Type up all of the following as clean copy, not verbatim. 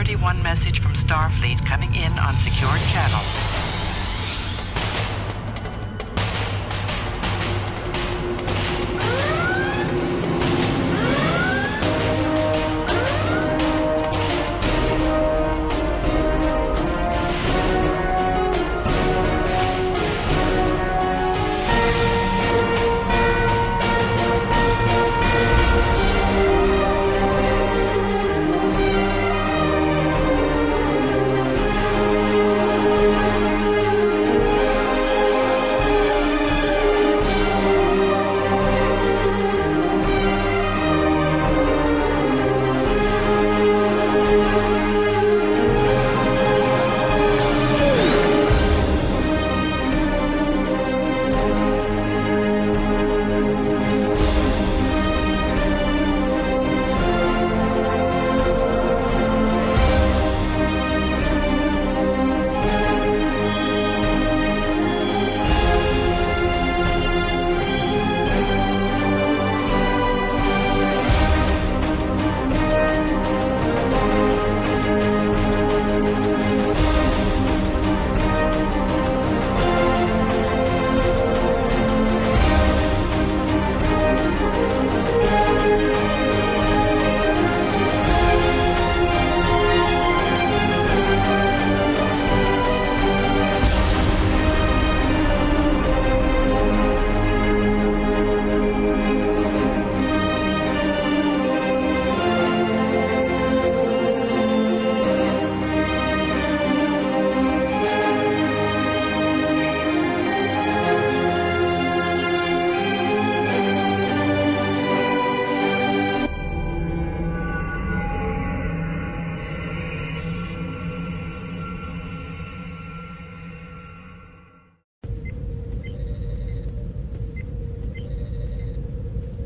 Priority 1 message from Starfleet coming in on secured channel.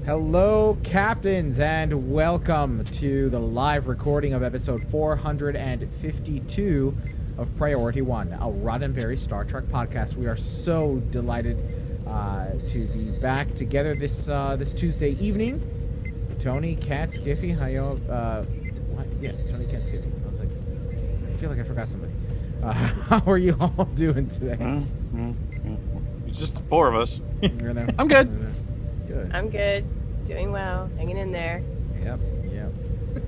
Hello, captains, and welcome to the live recording of episode 452 of Priority 1, a Roddenberry Star Trek podcast. We are so delighted to be back together this Tuesday evening. Tony, Kat, Skiffy, how y'all? What? Yeah, Tony, Kat, Skiffy. I was like, I feel like I forgot somebody. How are you all doing today? It's just the four of us. I'm good. Good. I'm good. Doing well. Hanging in there. Yep.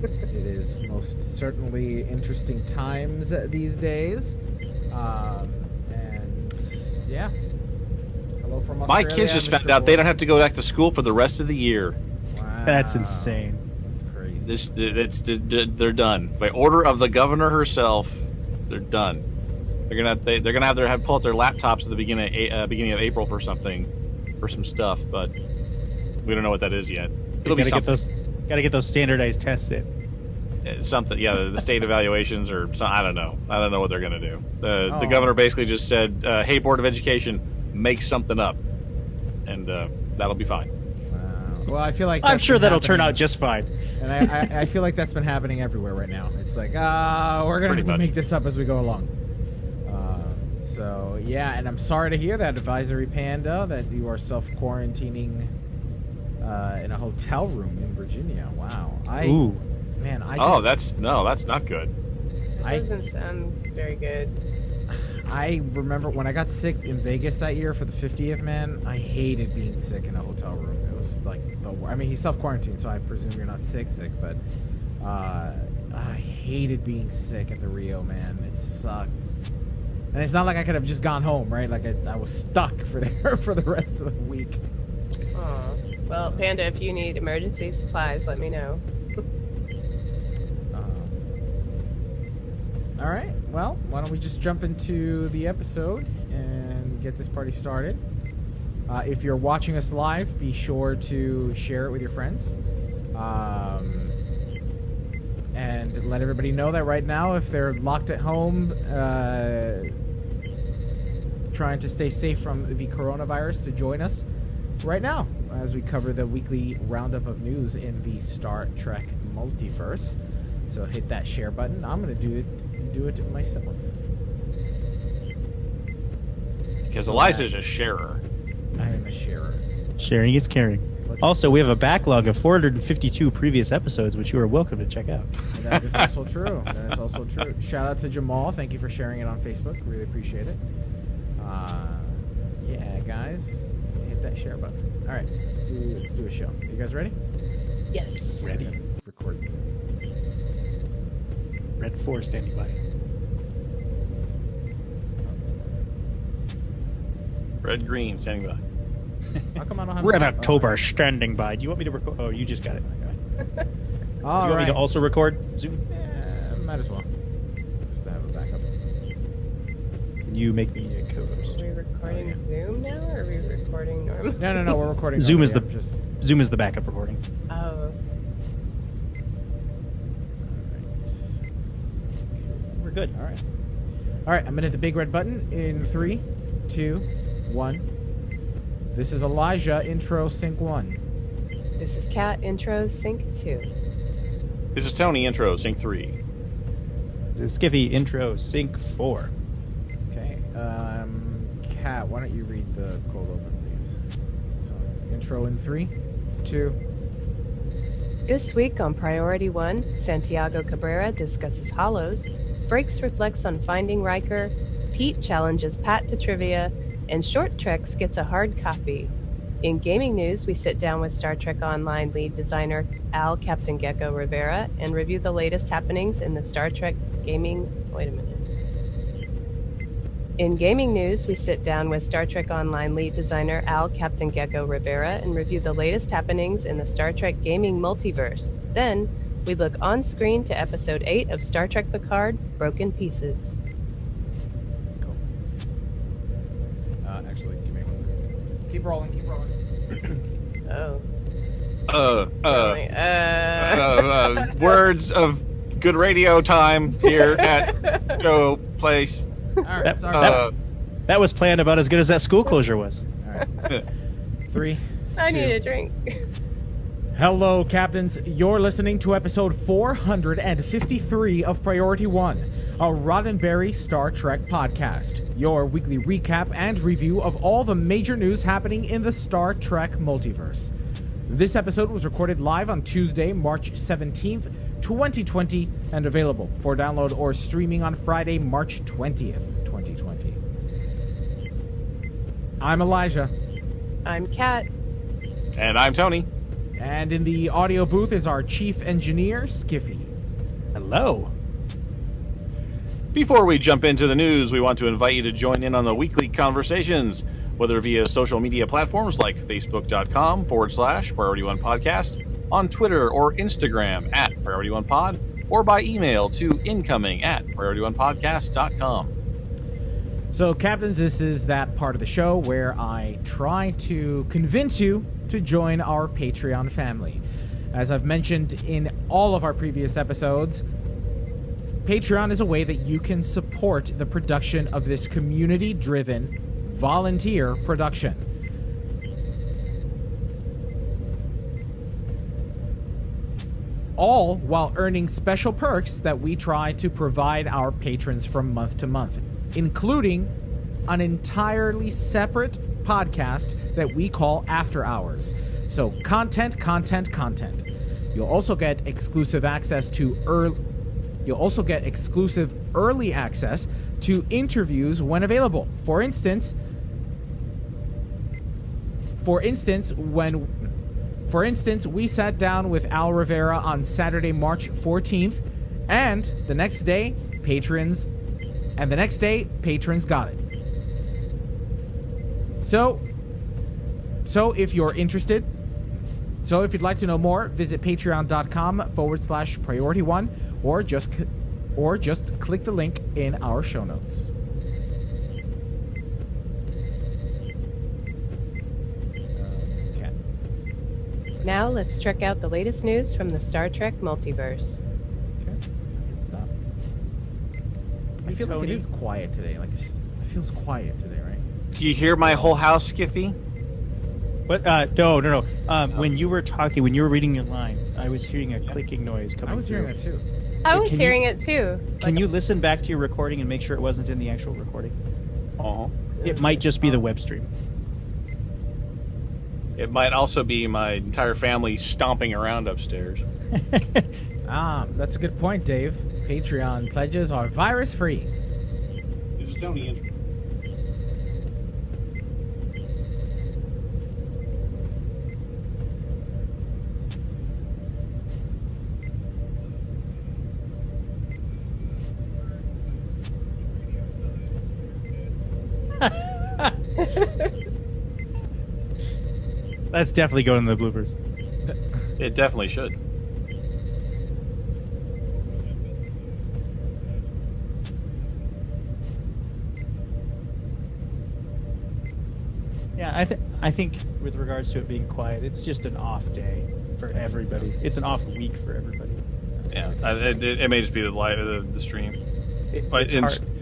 It is most certainly interesting times these days. And yeah. Hello from Australia. My kids just found out they don't have to go back to school for the rest of the year. Wow. That's insane. That's crazy. They're done by order of the governor herself. They're done. They're gonna pull out their laptops at the beginning of April for some stuff, but we don't know what that is yet. It'll be something. Gotta get those standardized tests in. Something, yeah. The state evaluations or something. I don't know. I don't know what they're gonna do. The governor basically just said, "Hey, Board of Education, make something up, and that'll be fine." Wow. Well, I feel like I'm sure that'll turn out just fine. And I feel like that's been happening everywhere right now. It's like, we're gonna have to make this up as we go along. So yeah, and I'm sorry to hear that, Advisory Panda, that you are self-quarantining in a hotel room in Virginia. Wow. That's not good. That doesn't sound very good. I remember when I got sick in Vegas that year for the 50th, man, I hated being sick in a hotel room. It was like, he's self-quarantined, so I presume you're not sick, but I hated being sick at the Rio, man. It sucked. And it's not like I could have just gone home, right? Like I was stuck for the rest of the week. Aw. Well, Panda, if you need emergency supplies, let me know. All right. Well, why don't we just jump into the episode and get this party started? If you're watching us live, be sure to share it with your friends. And let everybody know that right now, if they're locked at home, trying to stay safe from the coronavirus, to join us right now as we cover the weekly roundup of news in the Star Trek multiverse. So hit that share button. I'm going to do it myself. Because Eliza's a sharer. I am a sharer. Sharing is caring. Also, we have a backlog of 452 previous episodes, which you are welcome to check out. That is also true. That is also true. Shout out to Jamal. Thank you for sharing it on Facebook. Really appreciate it. Yeah, guys, hit that share button. All right, let's do a show. You guys ready? Yes. Ready. Record. Red 4 standing by. Red green standing by. How come I don't have Red my- October standing by. Do you want me to record? Oh, you just got it. Do you All want me to right. also record Zoom? Yeah, might as well. Just to have a backup. Can you make me a co-host? Are we recording Zoom now, or are we recording normal? No, we're recording. Zoom is normally. the I'm just. Zoom is the backup recording. Oh. We're good. All right. All right. I'm gonna hit the big red button in 3, 2, 1. This is Elijah. Intro sync 1. This is Cat Intro Sync 2. This is Tony. Intro sync 3. This is Skiffy intro sync 4. Okay. Kat, why don't you read the cold open, please? So, intro in 3, 2. This week on Priority 1, Santiago Cabrera discusses Hollows, Frakes reflects on finding Riker, Pete challenges Pat to trivia, and Short Treks gets a hard copy. In gaming news, we sit down with Star Trek Online lead designer Al Captain Gecko Rivera and review the latest happenings in the Star Trek gaming... Wait a minute. In gaming news, we sit down with Star Trek Online lead designer Al Captain Gecko Rivera and review the latest happenings in the Star Trek gaming multiverse. Then, we look on screen to Episode 8 of Star Trek Picard, Broken Pieces. Cool. Actually, give me 1 second. Keep rolling. Oh. Words of good radio time here at Joe Place. All right. That- Sorry. That was planned about as good as that school closure was. All right. 3. I 2. need a drink. Hello, Captains. You're listening to episode 453 of Priority 1, a Roddenberry Star Trek podcast, your weekly recap and review of all the major news happening in the Star Trek multiverse. This episode was recorded live on Tuesday, March 17th, 2020, and available for download or streaming on Friday, March 20th, 2020. I'm Elijah. I'm Kat. And I'm Tony. And in the audio booth is our chief engineer, Skiffy. Hello. Before we jump into the news, we want to invite you to join in on the weekly conversations, whether via social media platforms like facebook.com/Priority One Podcast, on Twitter or Instagram at Priority One Pod, or by email to incoming@PriorityOnePodcast.com. So, Captains, this is that part of the show where I try to convince you to join our Patreon family. As I've mentioned in all of our previous episodes, Patreon is a way that you can support the production of this community-driven, volunteer production. All while earning special perks that we try to provide our patrons from month to month, including an entirely separate podcast that we call After Hours. So content. You'll also get exclusive access to early access to interviews when available. For instance, we sat down with Al Rivera on Saturday, March 14th, and the next day, patrons got it. So if you're interested, if you'd like to know more, visit patreon.com/priority1 or just click the link in our show notes. Okay. Now let's check out the latest news from the Star Trek multiverse. Okay. Stop. I feel like it is quiet today. Like it feels quiet today, right? Do you hear my whole house, Skiffy? What? No. When you were talking, when you were reading your line, I was hearing a clicking noise coming I was through. hearing that too. I was Can hearing it too. Can you listen back to your recording and make sure it wasn't in the actual recording? Uh-huh. It might just be the web stream. It might also be my entire family stomping around upstairs. That's a good point, Dave. Patreon pledges are virus-free. This is Tony. That's definitely going in the bloopers. It definitely should. Yeah, I think with regards to it being quiet, it's just an off day for everybody. It's an off week for everybody. Yeah, it may just be the light of the stream. It's hard.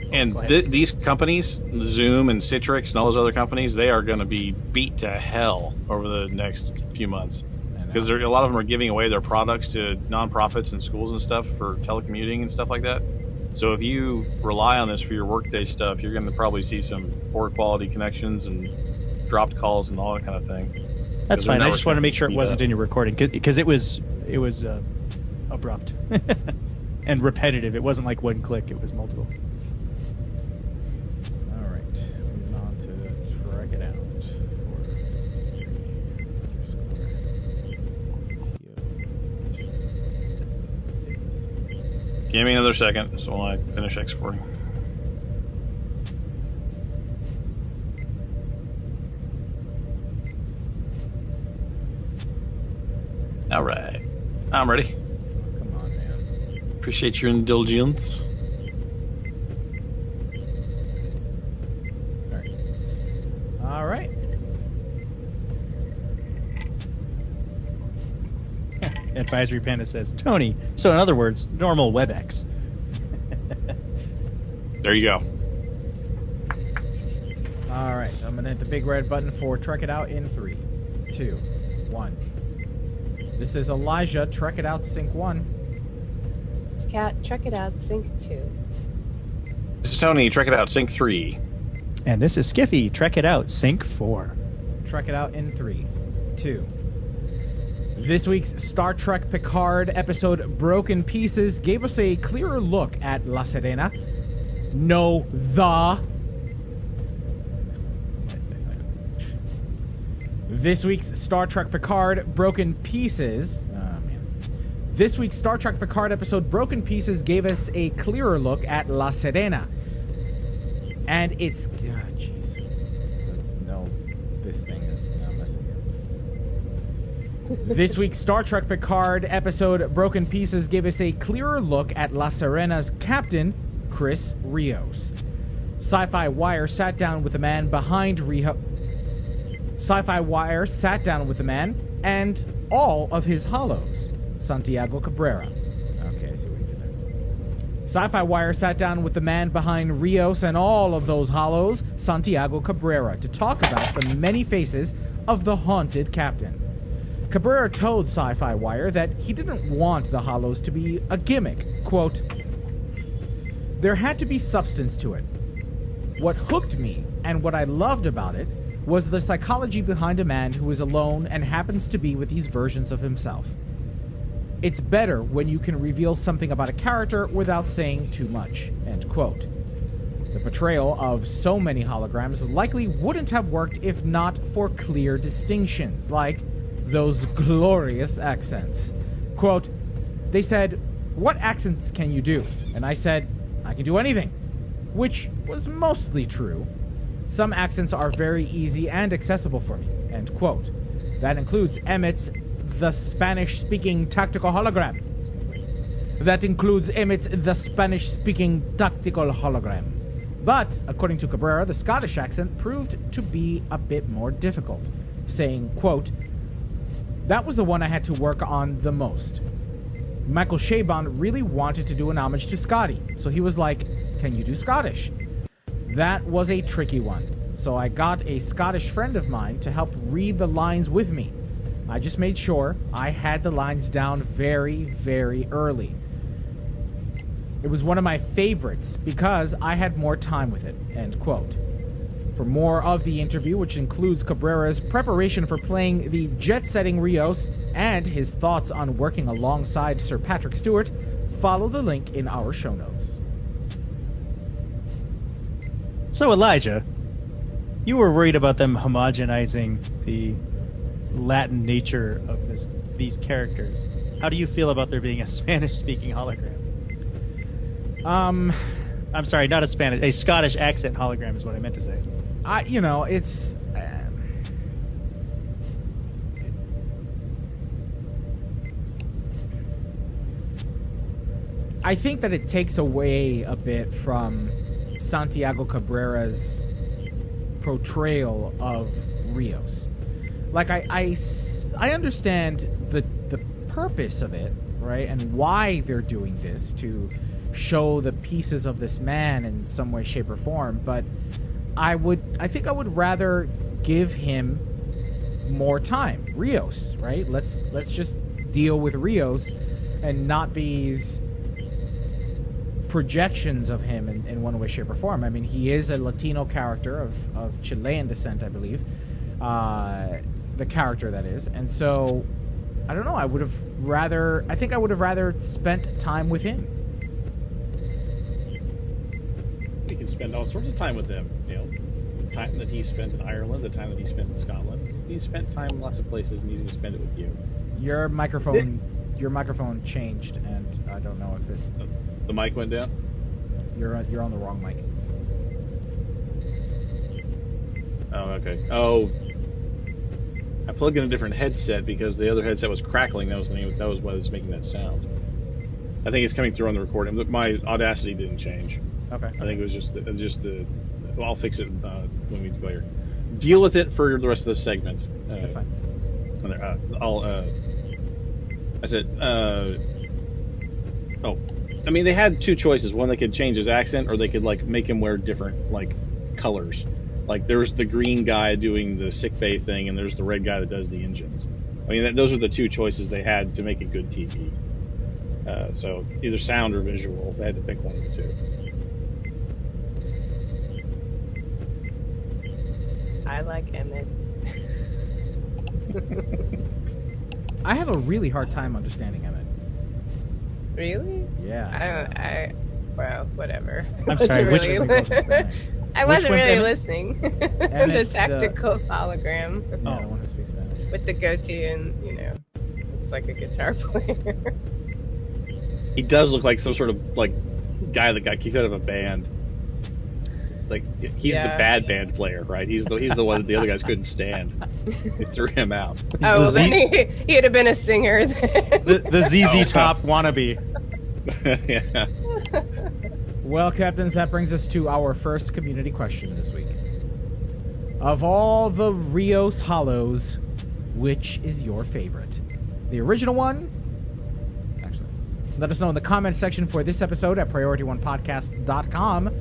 And these companies, Zoom and Citrix and all those other companies, they are going to be beat to hell over the next few months. Because a lot of them are giving away their products to nonprofits and schools and stuff for telecommuting and stuff like that. So if you rely on this for your workday stuff, you're going to probably see some poor quality connections and dropped calls and all that kind of thing. That's fine. I just want to make sure it wasn't in your recording because it was abrupt and repetitive. It wasn't like one click. It was multiple. Give me another second so while I finish exporting. All right. I'm ready. Come on, man. Appreciate your indulgence. All right. Advisory Panda says, Tony, so in other words, normal WebEx. There you go. All right, I'm going to hit the big red button for Trek It Out in 3, 2, 1. This is Elijah, Trek It Out, Sync 1. It's Cat, Trek It Out, Sync 2. This is Tony, Trek It Out, Sync 3. And this is Skiffy, Trek It Out, Sync 4. Trek It Out in 3, 2. This week's Star Trek Picard episode Broken Pieces gave us a clearer look at La Serena. No, the. This week's Star Trek Picard Broken Pieces. This week's Star Trek Picard episode Broken Pieces gave us a clearer look at La Serena. And it's. Jeez. No, this thing is not messing here. This week's Star Trek Picard episode Broken Pieces gave us a clearer look at La Serena's captain, Chris Rios. Sci-Fi Wire sat down with the man behind Sci-Fi Wire sat down with the man and all of his hollows, Santiago Cabrera. Okay, I see what you did there. Sci-Fi Wire sat down with the man behind Rios and all of those hollows, Santiago Cabrera, to talk about the many faces of the haunted captain. Cabrera told Sci-Fi Wire that he didn't want the hollows to be a gimmick. Quote, there had to be substance to it. What hooked me, and what I loved about it, was the psychology behind a man who is alone and happens to be with these versions of himself. It's better when you can reveal something about a character without saying too much. End quote. The portrayal of so many holograms likely wouldn't have worked if not for clear distinctions, like those glorious accents. Quote, they said, what accents can you do? And I said, I can do anything. Which was mostly true. Some accents are very easy and accessible for me. End quote. That includes Emmett's the Spanish-speaking tactical hologram. That includes Emmett's the Spanish-speaking tactical hologram. But, according to Cabrera, the Scottish accent proved to be a bit more difficult, saying, quote, that was the one I had to work on the most. Michael Chabon really wanted to do an homage to Scotty, so he was like, can you do Scottish? That was a tricky one, so I got a Scottish friend of mine to help read the lines with me. I just made sure I had the lines down very, very early. It was one of my favorites because I had more time with it, end quote. For more of the interview, which includes Cabrera's preparation for playing the jet-setting Rios and his thoughts on working alongside Sir Patrick Stewart, follow the link in our show notes. So, Elijah, you were worried about them homogenizing the Latin nature of these characters. How do you feel about there being a Spanish-speaking hologram? I'm sorry, not a Scottish accent hologram is what I meant to say. It's... I think that it takes away a bit from Santiago Cabrera's portrayal of Rios. Like, I understand the purpose of it, right? And why they're doing this, to show the pieces of this man in some way, shape, or form, but I think I would rather give him more time. Rios, right? Let's just deal with Rios and not these projections of him in one way, shape, or form. I mean, he is a Latino character of Chilean descent, I believe. The character, that is. And so, I don't know, I would have rather spent time with him. We can spend all sorts of time with him. The time that he spent in Ireland, the time that he spent in Scotland. He's spent time in lots of places, and he's going to spend it with you. Your microphone changed, and I don't know if it... The mic went down? You're on the wrong mic. Oh, okay. Oh, I plugged in a different headset because the other headset was crackling. That was why it was making that sound. I think it's coming through on the recording. My Audacity didn't change. Okay. I think it was just the. Well, I'll fix it when we go here. Deal with it for the rest of the segment. That's fine. I said. I mean, they had two choices. One, they could change his accent, or they could make him wear different colors. Like, there's the green guy doing the sickbay thing, and there's the red guy that does the engines. I mean, those are the two choices they had to make a good TV. So either sound or visual, they had to pick one of the two. I like Emmett. I have a really hard time understanding Emmett. Really? Yeah. Well, whatever. I'm sorry, I wasn't really Emmett? listening. The tactical hologram. Yeah, the one who speaks Spanish. With the goatee and, it's like a guitar player. He does look like some sort of guy that got kicked out of a band. He's the bad band player, right? He's the one that the other guys couldn't stand. They threw him out. Then he'd have been a singer then. The ZZ Top wannabe. Yeah. Well, Captains, that brings us to our first community question this week. Of all the Rios Hollows, which is your favorite? The original one? Actually, let us know in the comments section for this episode at PriorityOnePodcast.com,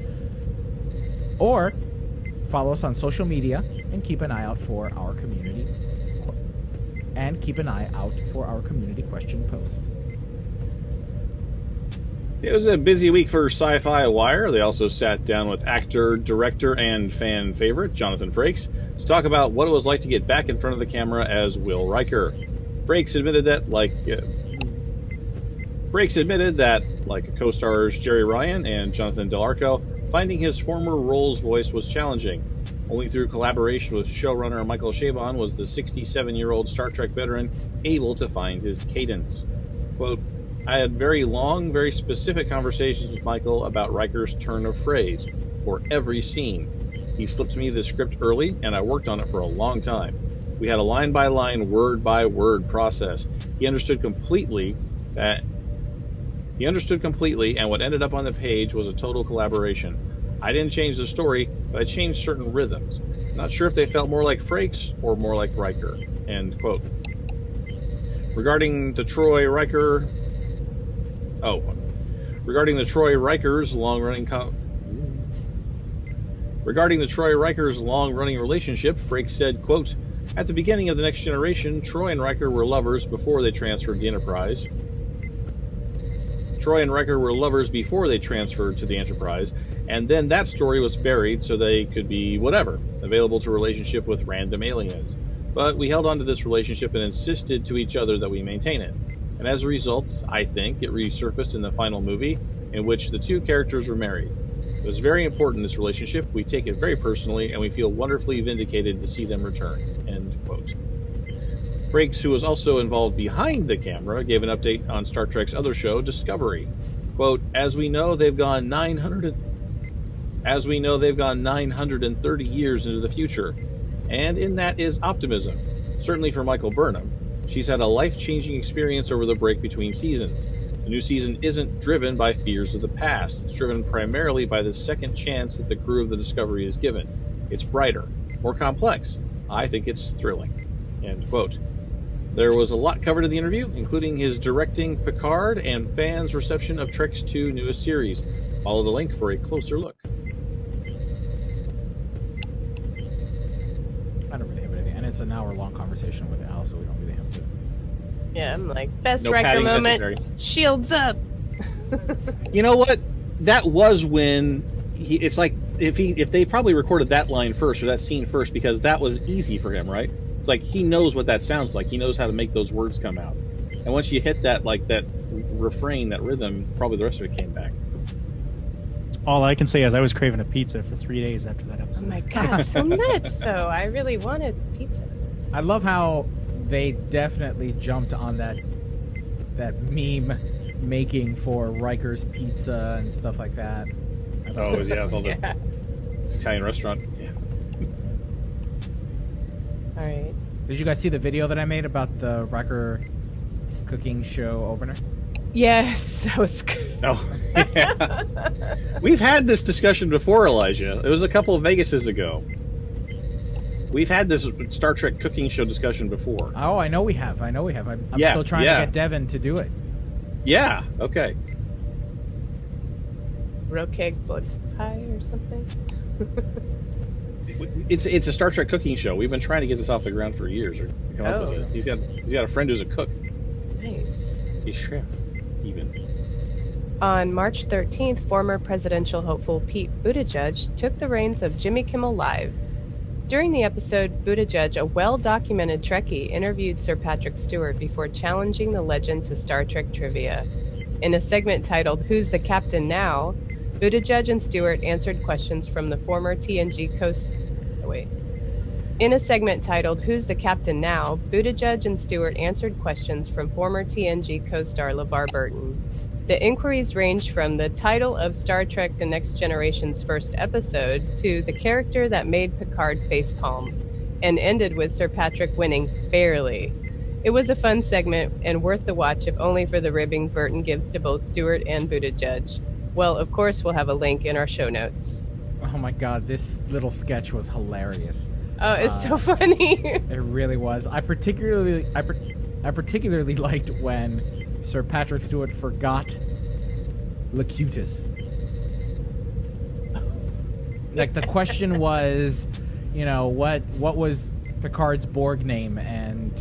or follow us on social media and keep an eye out for our community question post. It was a busy week for Sci-Fi Wire. They also sat down with actor, director, and fan favorite Jonathan Frakes to talk about what it was like to get back in front of the camera as Will Riker. Frakes admitted that, like co-stars Jerry Ryan and Jonathan Del Arco, finding his former role's voice was challenging. Only through collaboration with showrunner Michael Chabon was the 67-year-old Star Trek veteran able to find his cadence. Quote, I had very long, very specific conversations with Michael about Riker's turn of phrase for every scene. He slipped me the script early, and I worked on it for a long time. We had a line-by-line, word-by-word process. He understood completely, and what ended up on the page was a total collaboration. I didn't change the story, but I changed certain rhythms. Not sure if they felt more like Frakes or more like Riker. End quote. Regarding the Troy Riker's long-running relationship, Frakes said, quote, at the beginning of The Next Generation, Troy and Riker were lovers before they transferred the Enterprise. Troy and Riker were lovers before they transferred to the Enterprise, and then that story was buried so they could be whatever, available to relationship with random aliens. But we held on to this relationship and insisted to each other that we maintain it. And as a result, I think it resurfaced in the final movie, in which the two characters were married. It was very important, this relationship. We take it very personally, and we feel wonderfully vindicated to see them return. End quote. Frakes, who was also involved behind the camera, gave an update on Star Trek's other show, Discovery. Quote, as we know, they've gone 930 years into the future, and in that is optimism. Certainly for Michael Burnham. She's had a life-changing experience over the break between seasons. The new season isn't driven by fears of the past. It's driven primarily by the second chance that the crew of the Discovery is given. It's brighter, more complex. I think it's thrilling. End quote. There was a lot covered in the interview, including his directing Picard and fans' reception of Trek's two newest series. Follow the link for a closer look. I don't really have anything. And it's an hour-long conversation with Al, so we don't really have to. Yeah, I'm like, best No Riker padding moment. necessary. Shields up. You know what? That was when it's like if they probably recorded that line first or that scene first, because that was easy for him, right? It's like he knows what that sounds like. He knows how to make those words come out. And once you hit that refrain, that rhythm, probably the rest of it came back. All I can say is I was craving a pizza for 3 days after that Oh episode. my god, so much so. I really wanted pizza. I love how they definitely jumped on that meme making for Riker's Pizza and stuff like that. Oh, yeah, all the Yeah. Italian restaurant. Yeah. All right. Did you guys see the video that I made about the Riker cooking show opener? Yes, that was good. Oh, yeah. We've had this discussion before, Elijah. It was a couple of Vegases ago. We've had this Star Trek cooking show discussion before. Oh, I know we have. I'm Yeah, still trying yeah. to get Devin to do it. Yeah, okay. Roqueg blood pie or something. It's a Star Trek cooking show. We've been trying to get this off the ground for years. Or to come up with it. He's got a friend who's a cook. Nice. A chef, even. On March 13th, former presidential hopeful Pete Buttigieg took the reins of Jimmy Kimmel Live. During the episode, Buttigieg, a well-documented Trekkie, interviewed Sir Patrick Stewart before challenging the legend to Star Trek trivia. In a segment titled Who's the Captain Now?, Buttigieg and Stewart answered questions from the former TNG In a segment titled Who's the Captain Now?, Buttigieg and Stewart answered questions from former TNG co-star LeVar Burton. The inquiries ranged from the title of Star Trek The Next Generation's first episode to the character that made Picard facepalm, and ended with Sir Patrick winning barely. It was a fun segment and worth the watch, if only for the ribbing Burton gives to both Stewart and Buttigieg. Well, of course, we'll have a link in our show notes. Oh my god, this little sketch was hilarious. Oh, it's so funny. It really was. I particularly liked when Sir Patrick Stewart forgot Locutus. Like, the question was, what was Picard's Borg name, and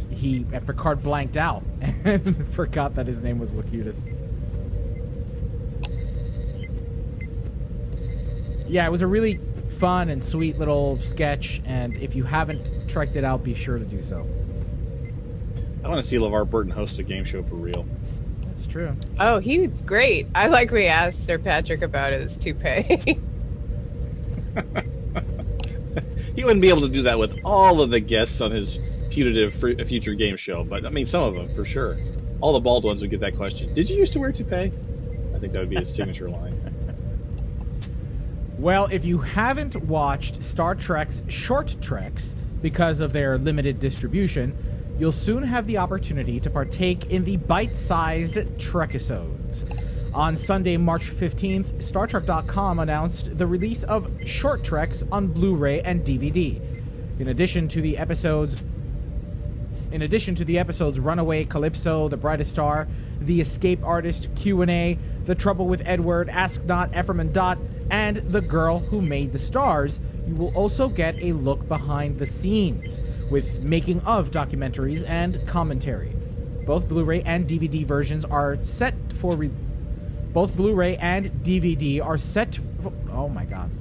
Picard blanked out and forgot that his name was Locutus. Yeah, it was a really fun and sweet little sketch, and if you haven't checked it out, be sure to do so. I want to see LeVar Burton host a game show for real. That's true. Oh, he was great. I like we asked Sir Patrick about his toupee. He wouldn't be able to do that with all of the guests on his putative future game show, but I mean, some of them for sure. All the bald ones would get that question. Did you used to wear a toupee? I think that would be his signature line. Well, if you haven't watched Star Trek's short treks because of their limited distribution, you'll soon have the opportunity to partake in the bite-sized Trekisodes. On Sunday, March 15th, StarTrek.com announced the release of short treks on Blu-ray and DVD. In addition to the episodes Runaway, Calypso, The Brightest Star, The Escape Artist, Q&A, The Trouble with Edward, Ask Not, Ephraim and Dot, and The Girl Who Made the Stars, you will also get a look behind the scenes, with making-of documentaries and commentary. Both Blu-ray and DVD versions are set for Both Blu-ray and DVD are set. Oh my God!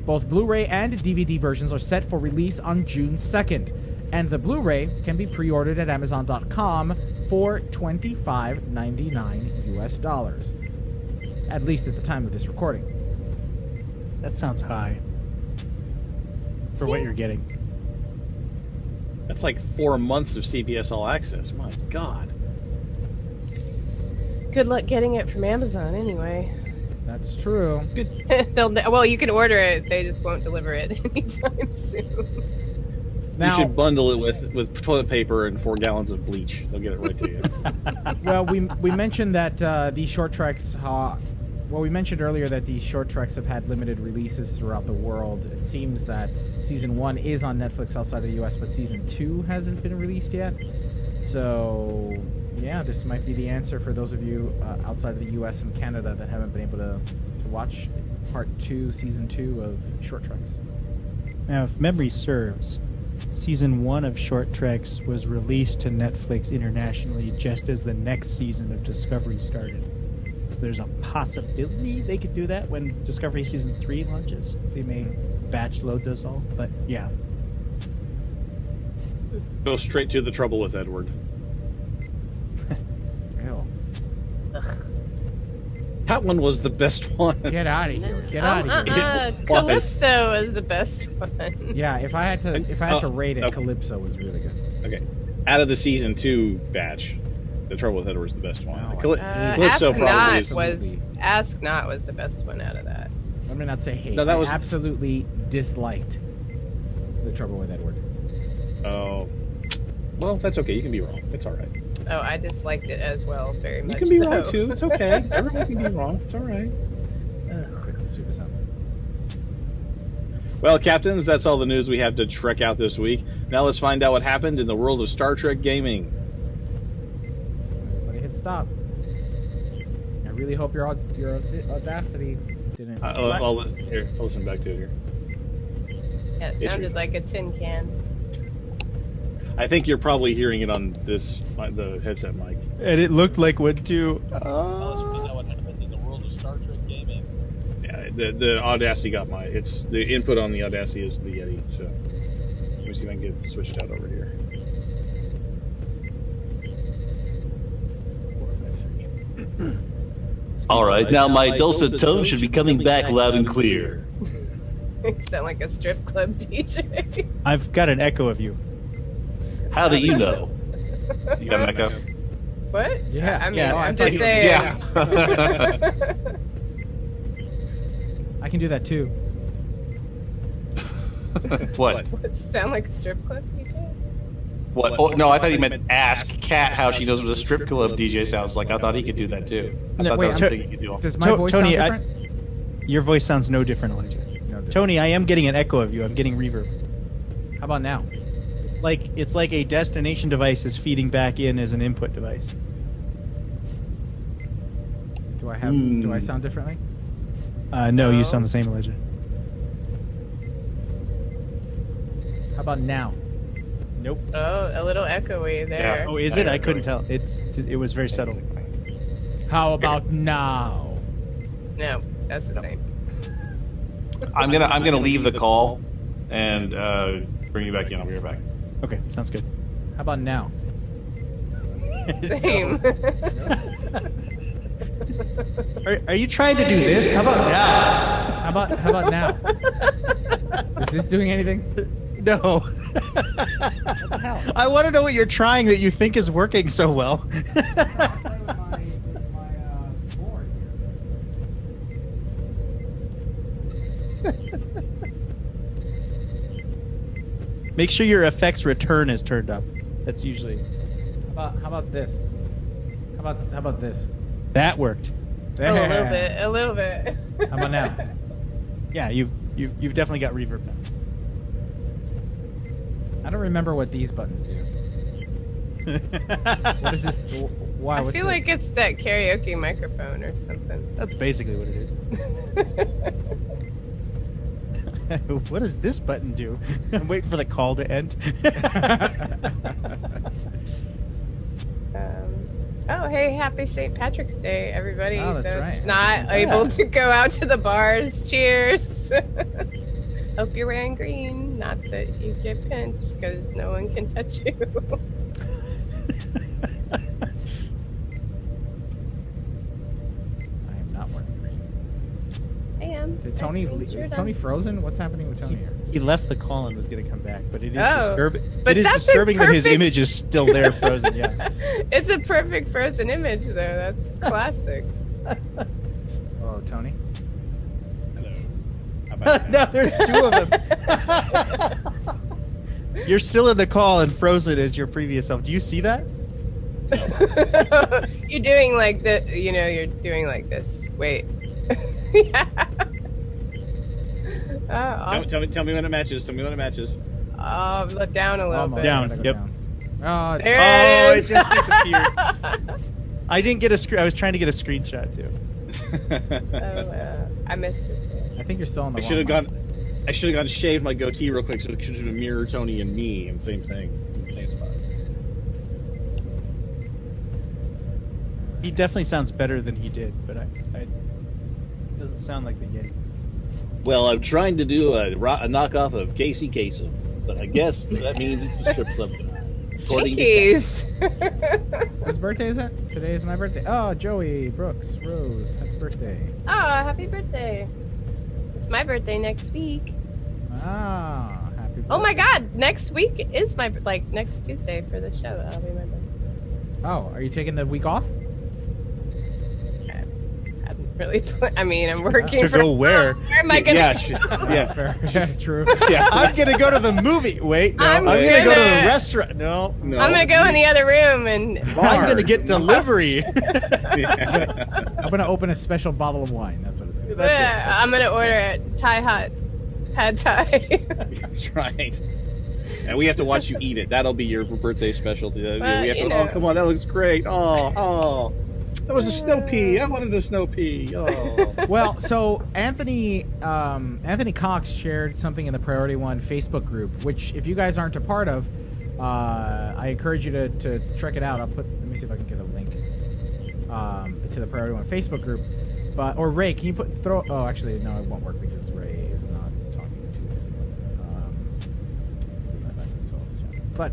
Both Blu-ray and DVD versions are set for release on June 2nd, and the Blu-ray can be pre-ordered at Amazon.com for $25.99 US, at least at the time of this recording. That sounds high for what you're getting. That's like 4 months of CBS All Access. My God. Good luck getting it from Amazon anyway. That's true. Well, you can order it. They just won't deliver it anytime soon. Now, you should bundle it with toilet paper and 4 gallons of bleach. They'll get it right to you. well, we mentioned that these short treks. Well, we mentioned earlier that these short treks have had limited releases throughout the world. It seems that season 1 is on Netflix outside of the U.S., but season 2 hasn't been released yet. So, yeah, this might be the answer for those of you outside of the U.S. and Canada that haven't been able to watch part 2, season 2 of short treks. Now, if memory serves, season 1 of Short Treks was released to Netflix internationally just as the next season of Discovery started. So there's a possibility they could do that when Discovery season 3 launches. They may batch load those all, but yeah. Go straight to the trouble with Edward. Ew. That one was the best one. Get out of here! Get out of here! Calypso is the best one. Yeah, if I had to rate it, Calypso was really good. Okay, out of the season 2 batch, the trouble with Edward was the best one. Wow. Calypso probably is. Ask Not was the best one out of that. Let me not say hate. No, that I was absolutely disliked The Trouble with Edward. Oh, well, that's okay. You can be wrong. It's all right. Oh, I disliked it as well, very much. You can be so. wrong too. It's okay. Everyone can be wrong. It's all right. Well, captains, that's all the news we have to trek out this week. Now let's find out what happened in the world of Star Trek gaming. Everybody hit stop. I really hope your Audacity didn't. I'll listen back to it here. Yeah, it sounded like a tin can. I think you're probably hearing it on the headset mic. And it looked like one too. Let's find out what happened in the world of Star Trek gaming. Yeah, the Audacity got the input on the Audacity is the Yeti. So let me see if I can get it switched out over here. All right, now my dulcet tones should be coming back loud and clear. You sound like a strip club DJ. I've got an echo of you. How do you know? You got an echo? What? Yeah. I mean, Yeah. I'm just saying. Yeah. I can do that too. What? Sound like a strip club DJ? What? Oh, no, I thought he meant ask Kat how she knows what a strip club DJ sounds like. I thought he could do that too. I thought that was something he could do. Does my voice Tony, sound different? Your voice sounds no different, Elijah. No different. Tony, I am getting an echo of you. I'm getting reverb. How about now? It's like a destination device is feeding back in as an input device. Do I sound differently? No, you sound the same, Elijah. How about now? Nope. Oh, a little echoey there. Yeah. Oh, is it? I couldn't tell. It was very subtle. How about now? No, that's the same. I'm gonna leave the call and bring you back in. I'll be right back. Okay, sounds good. How about now? Same. Are you trying to do this? How about now? How about now? Is this doing anything? No. What the hell? I want to know what you're trying that you think is working so well. Make sure your effects return is turned up. That's usually. How about this? How about this? That worked. There. A little bit. How about now? Yeah, you've definitely got reverb now. I don't remember what these buttons do. What is this? Why? I What's feel this? like it's that karaoke microphone or something. That's basically what it is. What does this button do? I'm waiting for the call to end. Oh, hey, happy St. Patrick's Day, everybody. Oh, that's right. Not Happy St. able to go out to the bars. Cheers. Hope you're wearing green. Not that you get pinched, because no one can touch you. I am not wearing green. I am. Did Tony? Is Tony frozen? What's happening with Tony here? He left the call and was going to come back, but it is Oh, disturbing. but It is that's a disturbing that his perfect- image is still there, frozen. Yeah. It's a perfect frozen image, though. That's classic. Oh, Tony. Hello. How about No, there's two of them. You're still in the call and frozen as your previous self. Do you see that? You're doing like the, you're doing like this. Wait. Yeah. Oh, awesome. Tell me when it matches. Tell me when it matches. Let down a little Almost. bit. Down. Gotta go Yep. down. Oh, it's There Oh, it it is. just disappeared. I didn't get a screen. I was trying to get a screenshot too. I missed it. I think you're still on the. I should have gone and shaved my goatee real quick so it could mirror Tony and me in the same thing, in the same spot. He definitely sounds better than he did, but I doesn't sound like the Yeti. Well, I'm trying to do a knockoff of Casey Kasem, but I guess that means it's a strip club tonight. According to Jinkies. Whose birthday is it? Today is my birthday. Oh, Joey Brooks Rose, happy birthday. Oh, happy birthday. It's my birthday next week. Ah, happy birthday. Oh my god, next week is my, next Tuesday for the show. That'll be my birthday. Oh, are you taking the week off? I hadn't really I'm working To for... go where? Where am I gonna Yeah, Yeah, fair. True. yeah. I'm gonna go to the movie. Wait, no. I'm I'm gonna go to the gonna- restaurant. No. No. I'm gonna go in the other room and... I'm gonna get delivery. I'm gonna open a special bottle of wine. That's what it's gonna be. That's it. Yeah, I'm gonna order a Thai hot pad Thai. That's right. And we have to watch you eat it. That'll be your birthday specialty. We have you to, know. oh, come on, that looks great. Oh. That was a snow pea. I wanted a snow pea. Oh. Well, so Anthony Cox shared something in the Priority One Facebook group, which if you guys aren't a part of, I encourage you to check it out. Let me see if I can get a link to the Priority One Facebook group. Or Ray, can you oh, actually, no, it won't work because Ray is not talking to anyone. Doesn't have access to all the channels. But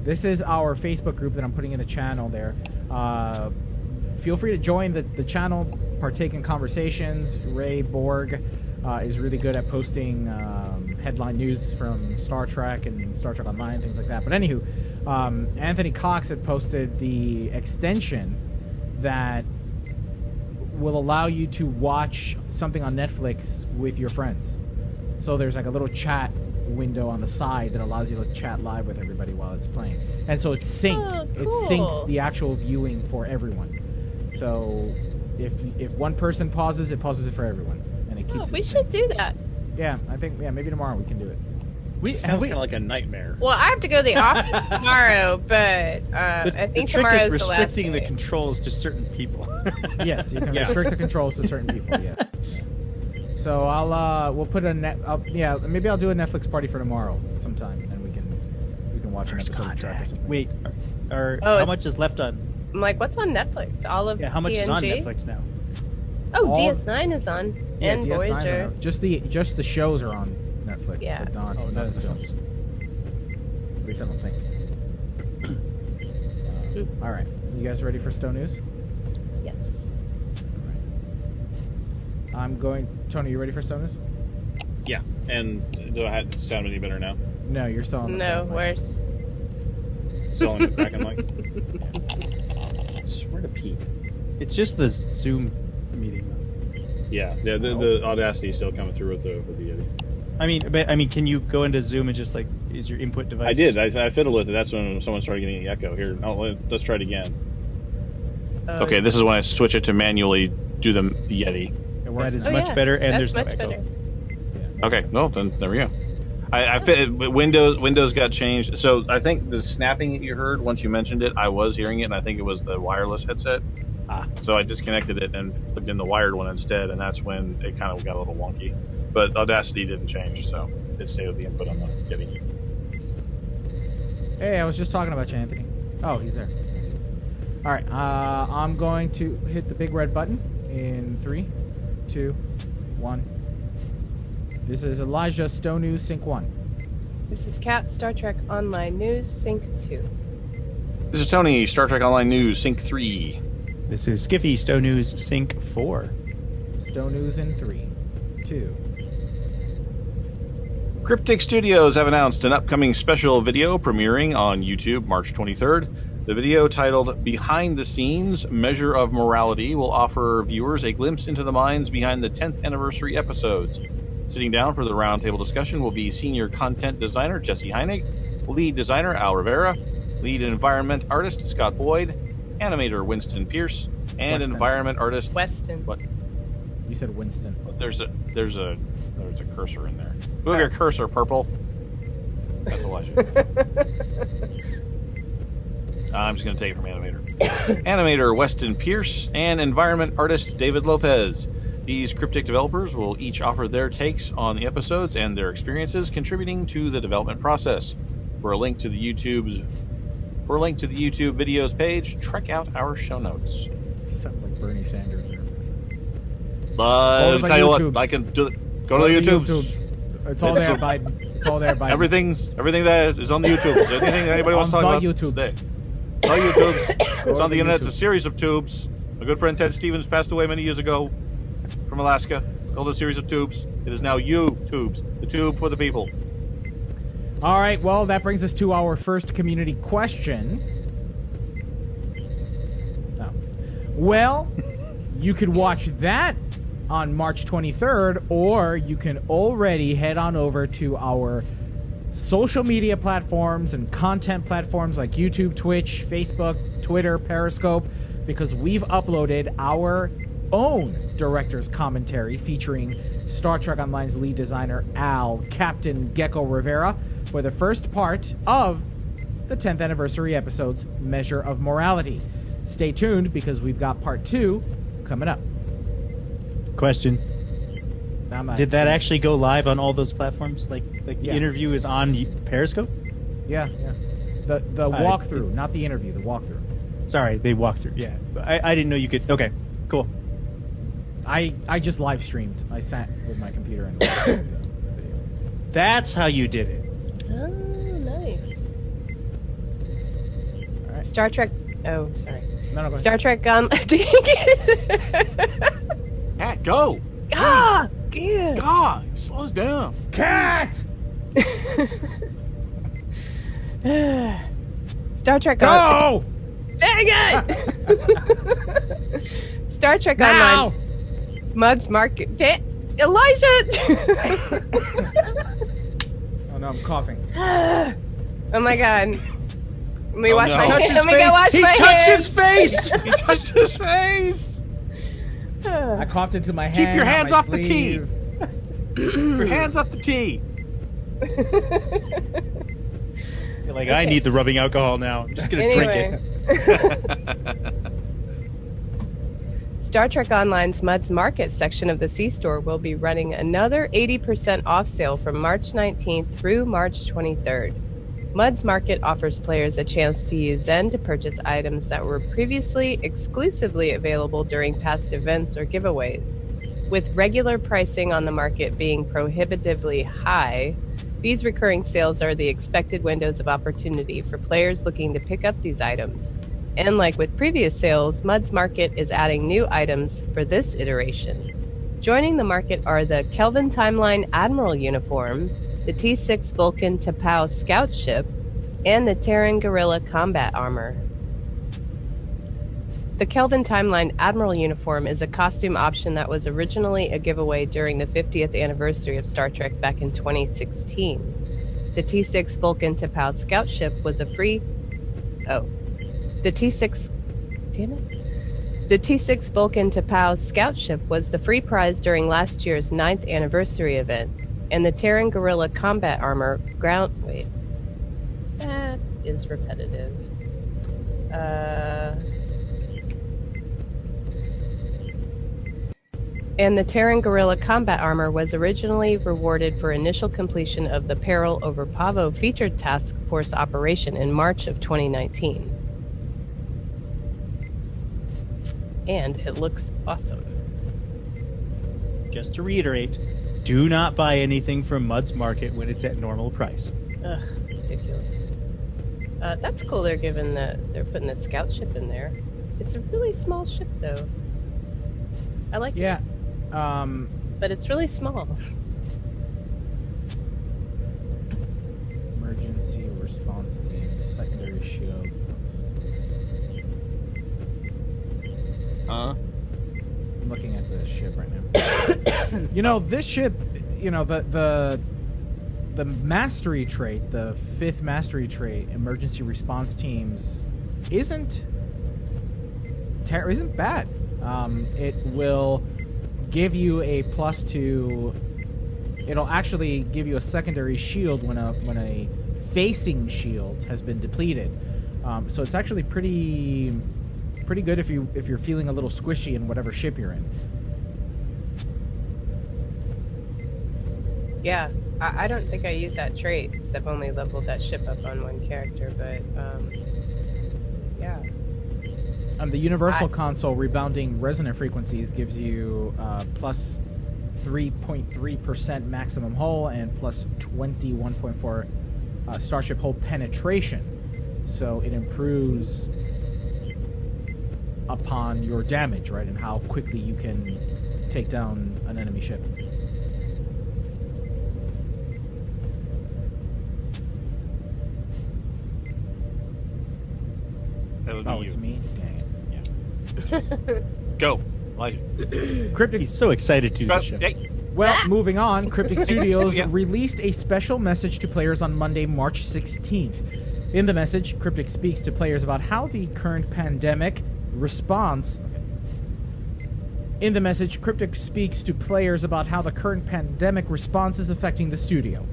this is our Facebook group that I'm putting in the channel there. Feel free to join the channel, partake in conversations. Ray Borg is really good at posting headline news from Star Trek and Star Trek Online, things like that. But anywho, Anthony Cox had posted the extension that will allow you to watch something on Netflix with your friends. So there's like a little chat window on the side that allows you to chat live with everybody while it's playing. And so it's synced. Oh, It cool. syncs the actual viewing for everyone. So if one person pauses, it pauses it for everyone, and it keeps. We it should synced. do that. Yeah, I think maybe tomorrow we can do it. Sounds kind of like a nightmare. Well, I have to go to the office tomorrow, but I think the trick tomorrow is is the last restricting the day. controls to certain people. Yes, you can Yeah. restrict the controls to certain people. Yes. So we'll put maybe I'll do a Netflix party for tomorrow sometime, and we can watch an episode of Trek or something. Wait, Oh, how it's- much is left on? I'm like, what's on Netflix? All of Yeah, how much TNG? is on Netflix now? Oh, All- DS9 is on, Yeah, and DS9 's Voyager. on. Just the shows are on Netflix, Yeah. but not the films. At least I don't think. All right, you guys ready for Stow News? Yes. I'm going. Tony, you ready for Stow News? Yeah. And do I have to sound any better now? No, you're still on the No, phone. worse. Still on the Kraken mic? I swear to Pete. It's just the Zoom meeting. Yeah, the Audacity is still coming through with the Yeti. I mean, can you go into Zoom and just is your input device? I did. I fiddled with it. That's when someone started getting the echo. Here, let's try it again. Okay, this is when I switch it to manually do the Yeti. It works That is now. much better, and That's there's no much echo. better. Okay, well then there we go. Windows got changed. So I think the snapping that you heard once you mentioned it, I was hearing it, and I think it was the wireless headset. So I disconnected it and plugged in the wired one instead, and that's when it kind of got a little wonky. But Audacity didn't change, so it stayed with the input on the Yeti. Hey, I was just talking about you, Anthony. Oh, he's there. All right, I'm going to hit the big red button in 3, 2, 1. This is Elijah, Stowe News, Sync 1. This is Kat, Star Trek Online News, Sync 2. This is Tony, Star Trek Online News, Sync 3. This is Skiffy, Stowe News, Sync 4. Stowe News in 3, 2. Cryptic Studios have announced an upcoming special video premiering on YouTube March 23rd. The video, titled Behind the Scenes, Measure of Morality, will offer viewers a glimpse into the minds behind the 10th anniversary episodes. Sitting down for the roundtable discussion will be senior content designer Jesse Heinig, lead designer Al Rivera, lead environment artist Scott Boyd, animator Winston Pierce, and Weston. environment artist... Weston. What? You said Winston. There's a cursor in there. Move your cursor, Purple. That's Elijah. I'm just going to take it from animator. Animator Weston Pierce and environment artist David Lopez. These cryptic developers will each offer their takes on the episodes and their experiences contributing to the development process. For a link to the YouTube videos page, check out our show notes. You sound like Bernie Sanders. I'll the tell you YouTubes. what, I can do. Go to the YouTubes. It's all there, Biden. It's all there, Biden. Everything that is on the YouTubes. Anything anybody wants to talk about, YouTubes. stay. All YouTubes. It's on the internet. YouTubes. It's a series of tubes. My good friend Ted Stevens passed away many years ago from Alaska. Called a series of tubes. It is now YouTubes, the tube for the people. All right, well, that brings us to our first community question. Oh. Well, you could watch that on March 23rd, or you can already head on over to our social media platforms and content platforms like YouTube, Twitch, Facebook, Twitter, Periscope, because we've uploaded our own director's commentary featuring Star Trek Online's lead designer Al, Captain Gecko Rivera, for the first part of the 10th anniversary episode's Measure of Morality. Stay tuned because we've got part 2 coming up. Question. Did that actually go live on all those platforms? Like the Yeah. interview is on Periscope? Yeah. The walkthrough, not the interview, the walkthrough. Sorry, they walked through. Yeah. I didn't know you could. Okay, cool. I just live streamed. I sat with my computer and watched the video. That's how you did it. Oh, nice. All right. Star Trek. Oh, sorry. No, go ahead. Star Trek Dang it. Cat, go! Ah! Yeah. God, slow us down. Cat! Star Trek. Go! Dang it! Star Trek Now! Online. Mud's Market. Elijah! Oh no, I'm coughing. Oh my god. Let me Oh, wash no. my Touch hands. his Let me go face. wash He my touched hands. his face. He touched his face. I coughed into my hand. Keep your on hands my off the tea. sleeve. Your hands off the tea. You're like, I need the rubbing alcohol now. I'm just gonna drink Anyway. it. Star Trek Online's Mud's Market section of the C-Store will be running another 80% off sale from March 19th through March 23rd. Mud's Market offers players a chance to use Zen to purchase items that were previously exclusively available during past events or giveaways. With regular pricing on the market being prohibitively high, these recurring sales are the expected windows of opportunity for players looking to pick up these items. And like with previous sales, Mud's Market is adding new items for this iteration. Joining the market are the Kelvin Timeline Admiral uniform, the T-6 Vulcan T'Pau scout ship, and the Terran Guerrilla combat armor. The Kelvin Timeline Admiral uniform is a costume option that was originally a giveaway during the 50th anniversary of Star Trek back in 2016. The T-6 Vulcan T'Pau scout ship was a free... The T-6 Vulcan T'Pau scout ship was the free prize during last year's 9th anniversary event, and the Terran Guerrilla combat armor that is repetitive. And the Terran Guerrilla combat armor was originally rewarded for initial completion of the Peril over Pavo featured task force operation in March of 2019. And it looks awesome. Just to reiterate, do not buy anything from Mud's Market when it's at normal price. Ugh, ridiculous. That's cool. They're putting the scout ship in there. It's a really small ship, though. I like it. Yeah. But it's really small. Emergency response team, secondary shield. I'm looking at the ship right now. You know, this ship, you know, the mastery trait, the 5th mastery trait, emergency response teams, isn't bad. It will give you a +2. It'll actually give you a secondary shield when a facing shield has been depleted. So it's actually pretty good if you're feeling a little squishy in whatever ship you're in. Yeah, I don't think I use that trait because I've only leveled that ship up on one character, but yeah. The universal console rebounding resonant frequencies gives you plus 3.3% maximum hull and plus 21.4 starship hull penetration. So it improves upon your damage, right, and how quickly you can take down an enemy ship. That would be Oh, you. it's me? Dang it. Go, Elijah. Cryptic. He's so excited to do the show. Hey, Well, moving on, Cryptic Studios Yeah. released a special message to players on Monday, March 16th. In the message, Cryptic speaks to players about how the current pandemic response. In the message, Cryptic speaks to players about how the current pandemic response is affecting the studio.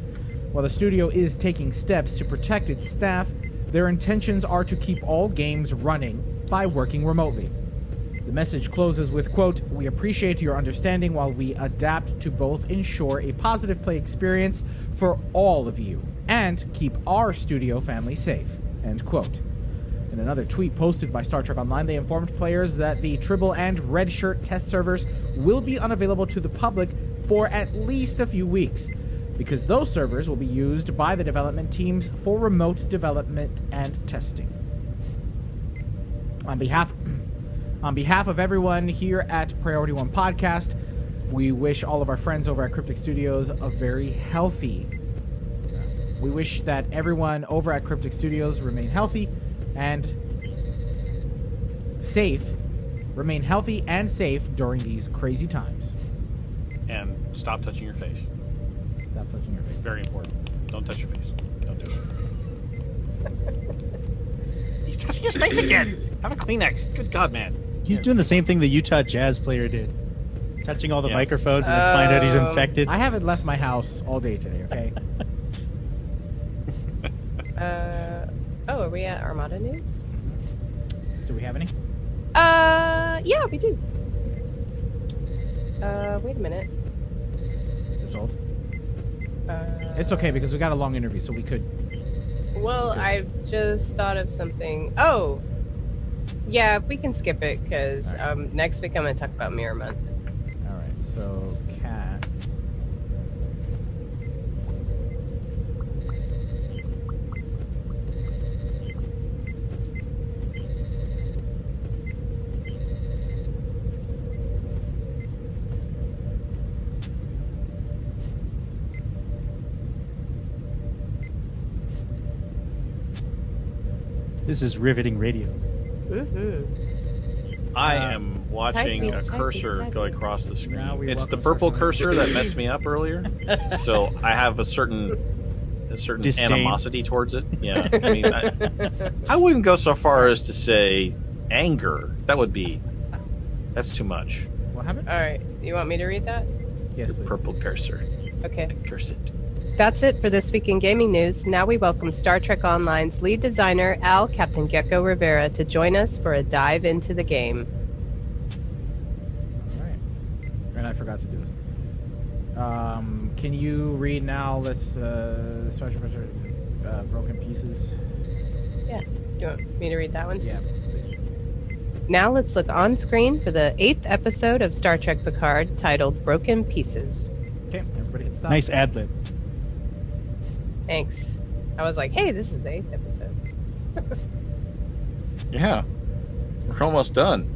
While the studio is taking steps to protect its staff, their intentions are to keep all games running by working remotely. The message closes with, quote, "We appreciate your understanding while we adapt to both ensure a positive play experience for all of you and keep our studio family safe," end quote. In another tweet posted by Star Trek Online, they informed players that the Tribble and Red Shirt test servers will be unavailable to the public for at least a few weeks, because those servers will be used by the development teams for remote development and testing. On behalf of everyone here at Priority One Podcast, we wish all of our friends over at Cryptic Studios a very healthy. We wish that everyone over at Cryptic Studios remain healthy and safe. Remain healthy and safe during these crazy times. and stop touching your face. Stop touching your face. Very important. Don't touch your face. Don't do it. He's touching his face again. Have a Kleenex. Good God, man. He's doing the same thing the Utah Jazz player did. Touching all the Yeah. microphones and then find out he's infected. I haven't left my house all day today, okay? Are we at Armada News? Do we have any? Yeah, we do. Wait a minute. Is this old? It's okay because we got a long interview, so we could. Well, I just thought of something. Oh, yeah, we can skip it because next week I'm going to talk about Mirror Month. All right, so Cat. This is riveting radio. Mm-hmm. I am watching a Type me, cursor type me. go across the screen. Now we It's the welcome purple Sergeant. cursor that messed me up earlier. So I have a certain Disdain. animosity towards it. Yeah, I mean, I wouldn't go so far as to say anger. That's too much. What happened? All right, you want me to read that? Yes, please. Purple cursor. Okay. Curse it. That's it for this week in gaming news. Now we welcome Star Trek Online's lead designer, Al Captain Gecko Rivera, to join us for a dive into the game. All right. And I forgot to do this. Can you read now? Let's start Broken Pieces. Yeah. You want me to read that one? Yeah, please. Now let's look on screen for the 8th episode of Star Trek Picard, titled Broken Pieces. Okay, everybody hit stop. Nice ad lib. Thanks. I was like, hey, this is the 8th episode. Yeah, we're almost done.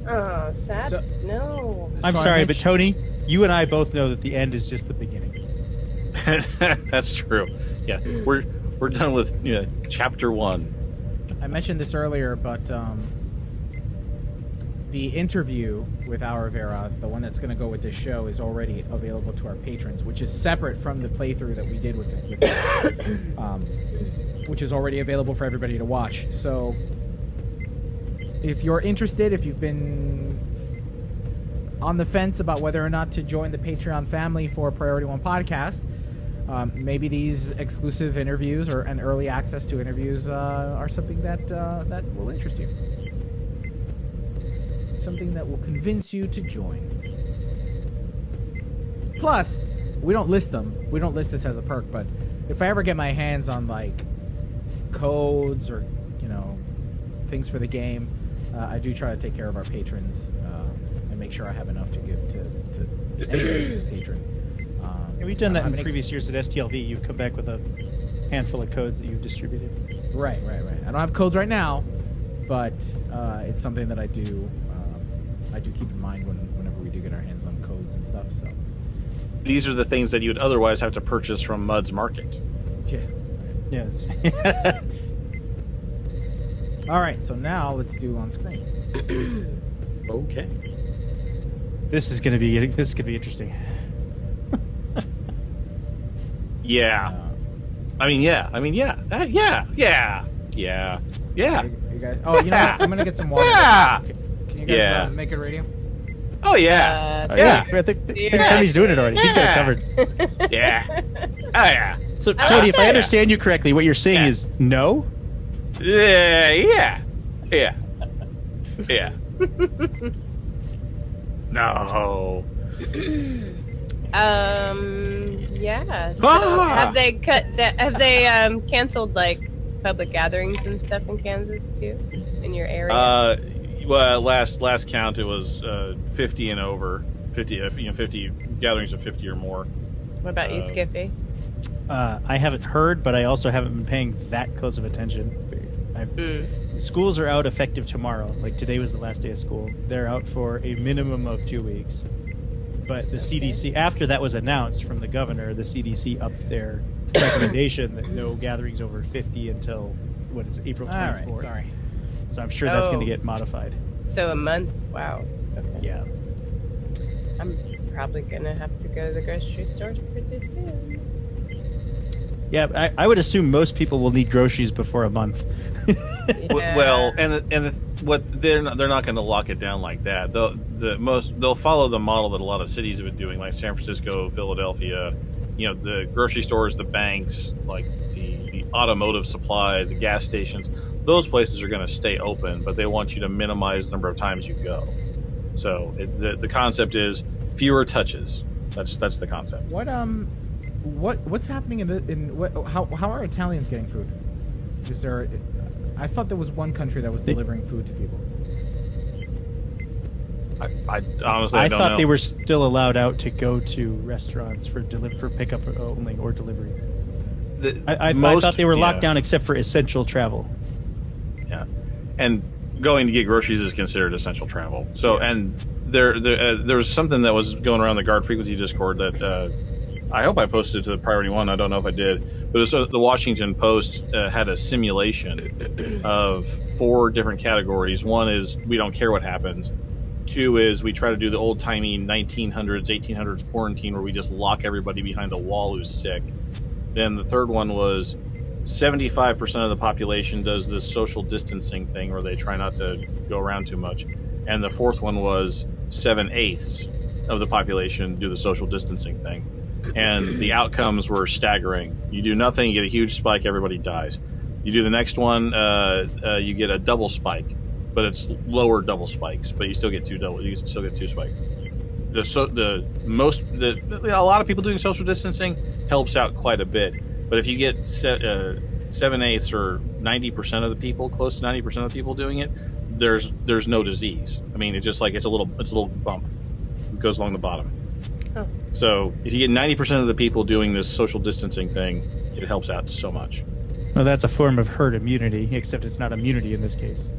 Oh, sad. So- No. I'm So I sorry, but mentioned- Tony, you and I both know that the end is just the beginning. That's true. Yeah, we're done with chapter 1. I mentioned this earlier, but the interview with Our Vera, the one that's going to go with this show, is already available to our patrons, which is separate from the playthrough that we did with it, which is already available for everybody to watch. So, if you're interested, if you've been on the fence about whether or not to join the Patreon family for Priority One Podcast, maybe these exclusive interviews and early access to interviews are something that will interest you. Something that will convince you to join. Plus, we don't list them. We don't list this as a perk, but if I ever get my hands on like codes or things for the game, I do try to take care of our patrons and make sure I have enough to give to anybody who's a patron. Yeah, we've done I that don't in have any- previous years at STLV. You've come back with a handful of codes that you've distributed. Right. I don't have codes right now, but it's something that I do keep in mind whenever we do get our hands on codes and stuff. So These are the things that you would otherwise have to purchase from Mud's Market. yeah. Yes. All right. So now let's do on screen. Okay. This is gonna be interesting. Yeah. Yeah. You guys. Oh, you know what? I'm gonna get some water. Yeah. Can you guys Yeah. make it radio? Oh yeah. Yeah, I think Tony's doing it already. He's got it covered. Yeah. Oh yeah. So, Tony, if I understand you correctly, what you're saying Yeah. is no? Yeah. No. Yeah. So Ah! have they canceled like public gatherings and stuff in Kansas too, in your area? Well, last count it was 50 and over. 50 gatherings of 50 or more. What about you, Skippy? I haven't heard, but I also haven't been paying that close of attention. Schools are out effective tomorrow. Like today was the last day of school. They're out for a minimum of 2 weeks. But the CDC, after that was announced from the governor, the CDC upped their recommendation that no gatherings over 50 until, April 24th. All right. Sorry. So I'm sure that's going to get modified. So a month? Wow. Okay. Yeah. I'm probably gonna have to go to the grocery store pretty soon. Yeah, I would assume most people will need groceries before a month. Yeah. Well, what they're not going to lock it down like that. They'll follow the model that a lot of cities have been doing, like San Francisco, Philadelphia. The grocery stores, the banks, like the automotive supply, the gas stations. Those places are going to stay open, but they want you to minimize the number of times you go. So the concept is fewer touches. That's the concept. What's happening how are Italians getting food? Is there? I thought there was one country that was delivering food to people. I honestly I don't thought know. they were still allowed out to go to restaurants for pickup only or delivery. I thought they were locked down except for essential travel. Yeah, and going to get groceries is considered essential travel. So, and there was something that was going around the Guard Frequency Discord that I hope I posted to the Priority One. I don't know if I did, but the Washington Post had a simulation of 4 different categories. One is we don't care what happens. 2 is we try to do the old-timey 1900s, 1800s quarantine where we just lock everybody behind a wall who's sick. Then the third one was 75% of the population does this social distancing thing where they try not to go around too much. And the fourth one was 7/8 of the population do the social distancing thing. And the outcomes were staggering. You do nothing, you get a huge spike, everybody dies. You do the next one, you get a double spike, but it's lower double spikes, but you still get two spikes. A lot of people doing social distancing helps out quite a bit. But if you get 7/8 or 90% of the people, close to 90% of the people doing it, there's no disease. I mean, it's just like it's a little bump that goes along the bottom. Oh. So if you get 90% of the people doing this social distancing thing, it helps out so much. Well, that's a form of herd immunity, except it's not immunity in this case.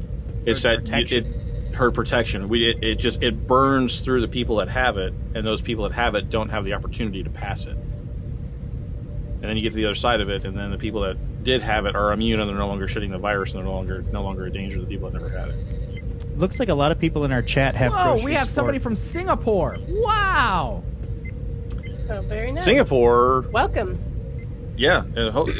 It's Herd that protection. herd protection. It burns through the people that have it, and those people that have it don't have the opportunity to pass it. And then you get to the other side of it, and then the people that did have it are immune, and they're no longer shedding the virus, and they're no longer a danger to the people that never had it. Looks like a lot of people in our chat have. Whoa, we groceries have somebody for- from Singapore. Wow. Oh, very nice. Singapore, Welcome. yeah,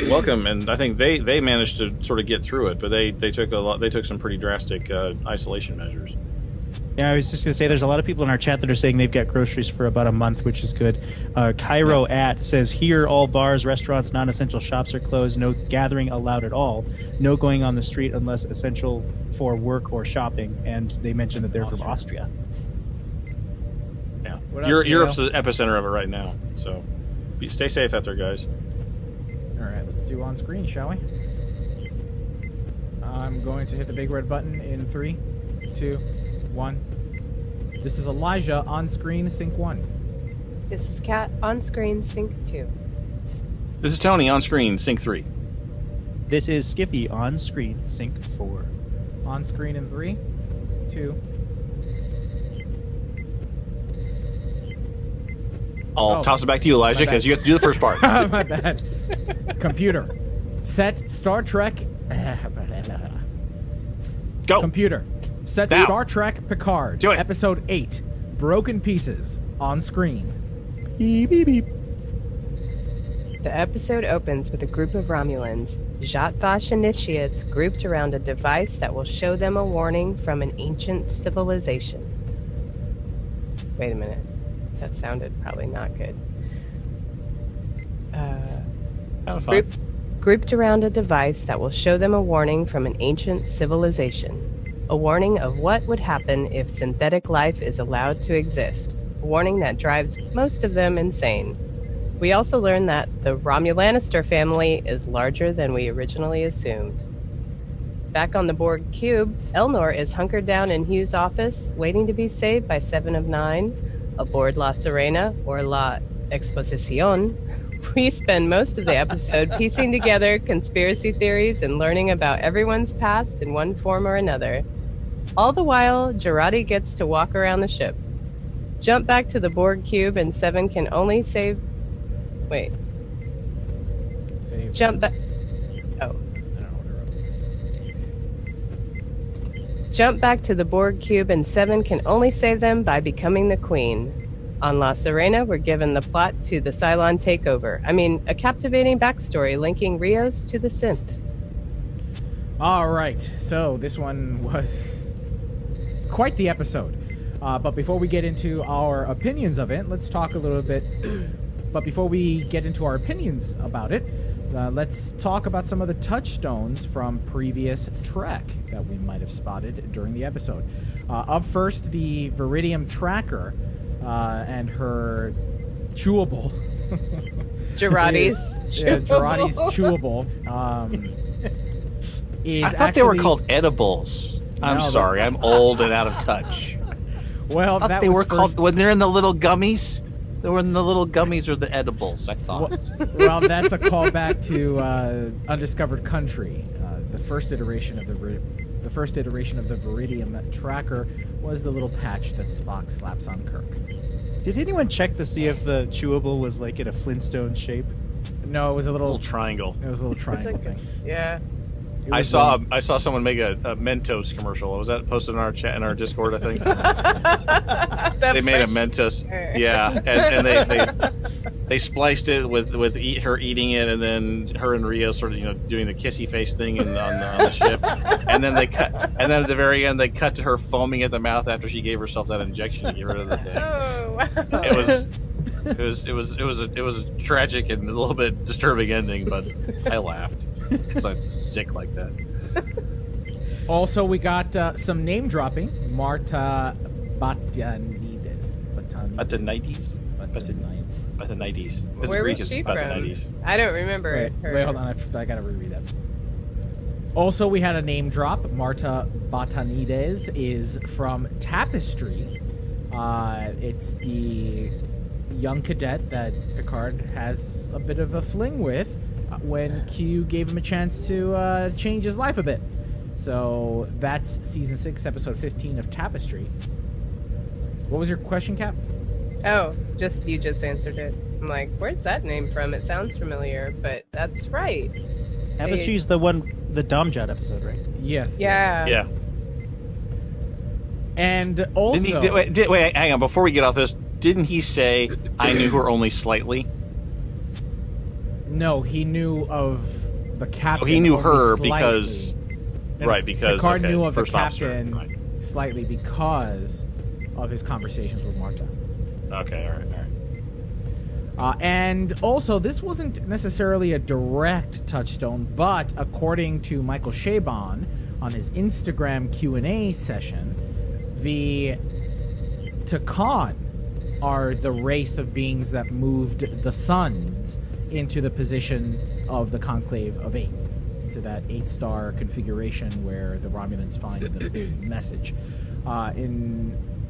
welcome. And I think they managed to sort of get through it, but they took some pretty drastic isolation measures. Yeah, I was just going to say there's a lot of people in our chat that are saying they've got groceries for about a month, which is good. Cairo says, here all bars, restaurants, non-essential shops are closed. No gathering allowed at all. No going on the street unless essential for work or shopping. And they mentioned that they're from Austria. Yeah, What up, Europe's Gio? the epicenter of it right now. So stay safe out there, guys. All right, let's do on screen, shall we? I'm going to hit the big red button in 3, 2, 1. This is Elijah on screen, sync 1. This is Kat on screen, sync 2. This is Tony on screen, sync 3. This is Skippy on screen, sync 4. On screen in 3, 2. I'll toss it back to you, Elijah, because you have to do the first part. My bad. Computer. Set Star Trek. Go. Computer. Set Now. Star Trek Picard. Do it. Episode 8. Broken Pieces. On screen. Beep, beep, beep. The episode opens with a group of Romulans, Jatvash initiates, grouped around a device that will show them a warning from an ancient civilization. Wait a minute. That sounded probably not good. Have fun. Grouped around a device that will show them a warning from an ancient civilization. A warning of what would happen if synthetic life is allowed to exist. A warning that drives most of them insane. We also learn that the Romulanister family is larger than we originally assumed. Back on the Borg cube, Elnor is hunkered down in Hugh's office, waiting to be saved by 7 of 9. Aboard La Serena, or La Exposición, we spend most of the episode piecing together conspiracy theories and learning about everyone's past in one form or another. All the while, Girardi gets to walk around the ship. Jump back to the Borg cube and 7 can only save... Wait. Save. Jump back... Oh. I don't know what I wrote. Jump back to the Borg cube and 7 can only save them by becoming the queen. On La Serena, we're given the plot to the Cylon takeover. I mean, a captivating backstory linking Rios to the synth. All right. So this one was quite the episode. But before we get into our opinions of it, let's talk a little bit. But before we get into our opinions about it, let's talk about some of the touchstones from previous Trek that we might have spotted during the episode. Up first, the Viridium Tracker and her chewable. Girardi's Girardi's chewable. Is I thought they were actually- called edibles. I'm No, sorry, I'm old and out of touch. Well, I thought that they was were first- called when they're in the little gummies. They were in the little gummies or the edibles. I thought. Well, that's a callback to Undiscovered Country. The first iteration of the Viridium Tracker was the little patch that Spock slaps on Kirk. Did anyone check to see if the chewable was like in a Flintstone shape? No, it was a Little little. triangle. It was a little triangle thing. Yeah. It I was saw someone make a Mentos commercial. Was that posted in our chat in our Discord? I think they made a Mentos. Yeah, and they spliced it with her eating it, and then her and Rio sort of doing the kissy face thing on the ship, and then and then at the very end they cut to her foaming at the mouth after she gave herself that injection to get rid of the thing. Oh, wow. It was a tragic and a little bit disturbing ending, but I laughed because I'm sick like that. Also, we got some name dropping. Marta Batanides. Batanides. Where was she from? I don't remember Wait, her. wait, hold on. I gotta reread that. Also, we had a name drop. Marta Batanides is from Tapestry. It's the young cadet that Picard has a bit of a fling with when Q gave him a chance to change his life a bit. So that's season 6, episode 15 of Tapestry. What was your question, Cap? Oh, you just answered it. I'm like, where's that name from? It sounds familiar, but that's right. Tapestry's the Domjot episode, right? Yes. Yeah. Yeah. And also... Wait, hang on. Before we get off this, didn't he say, I knew her only slightly? No, he knew of the captain. Oh, he knew only her slightly. because... And Right, because... Picard okay, knew of the first officer, captain right. slightly because of his conversations with Marta. Okay, all right. And also, this wasn't necessarily a direct touchstone, but according to Michael Chabon on his Instagram Q&A session, the Takan are the race of beings that moved the suns into the position of the Conclave of 8, into that 8-star configuration where the Romulans find the message.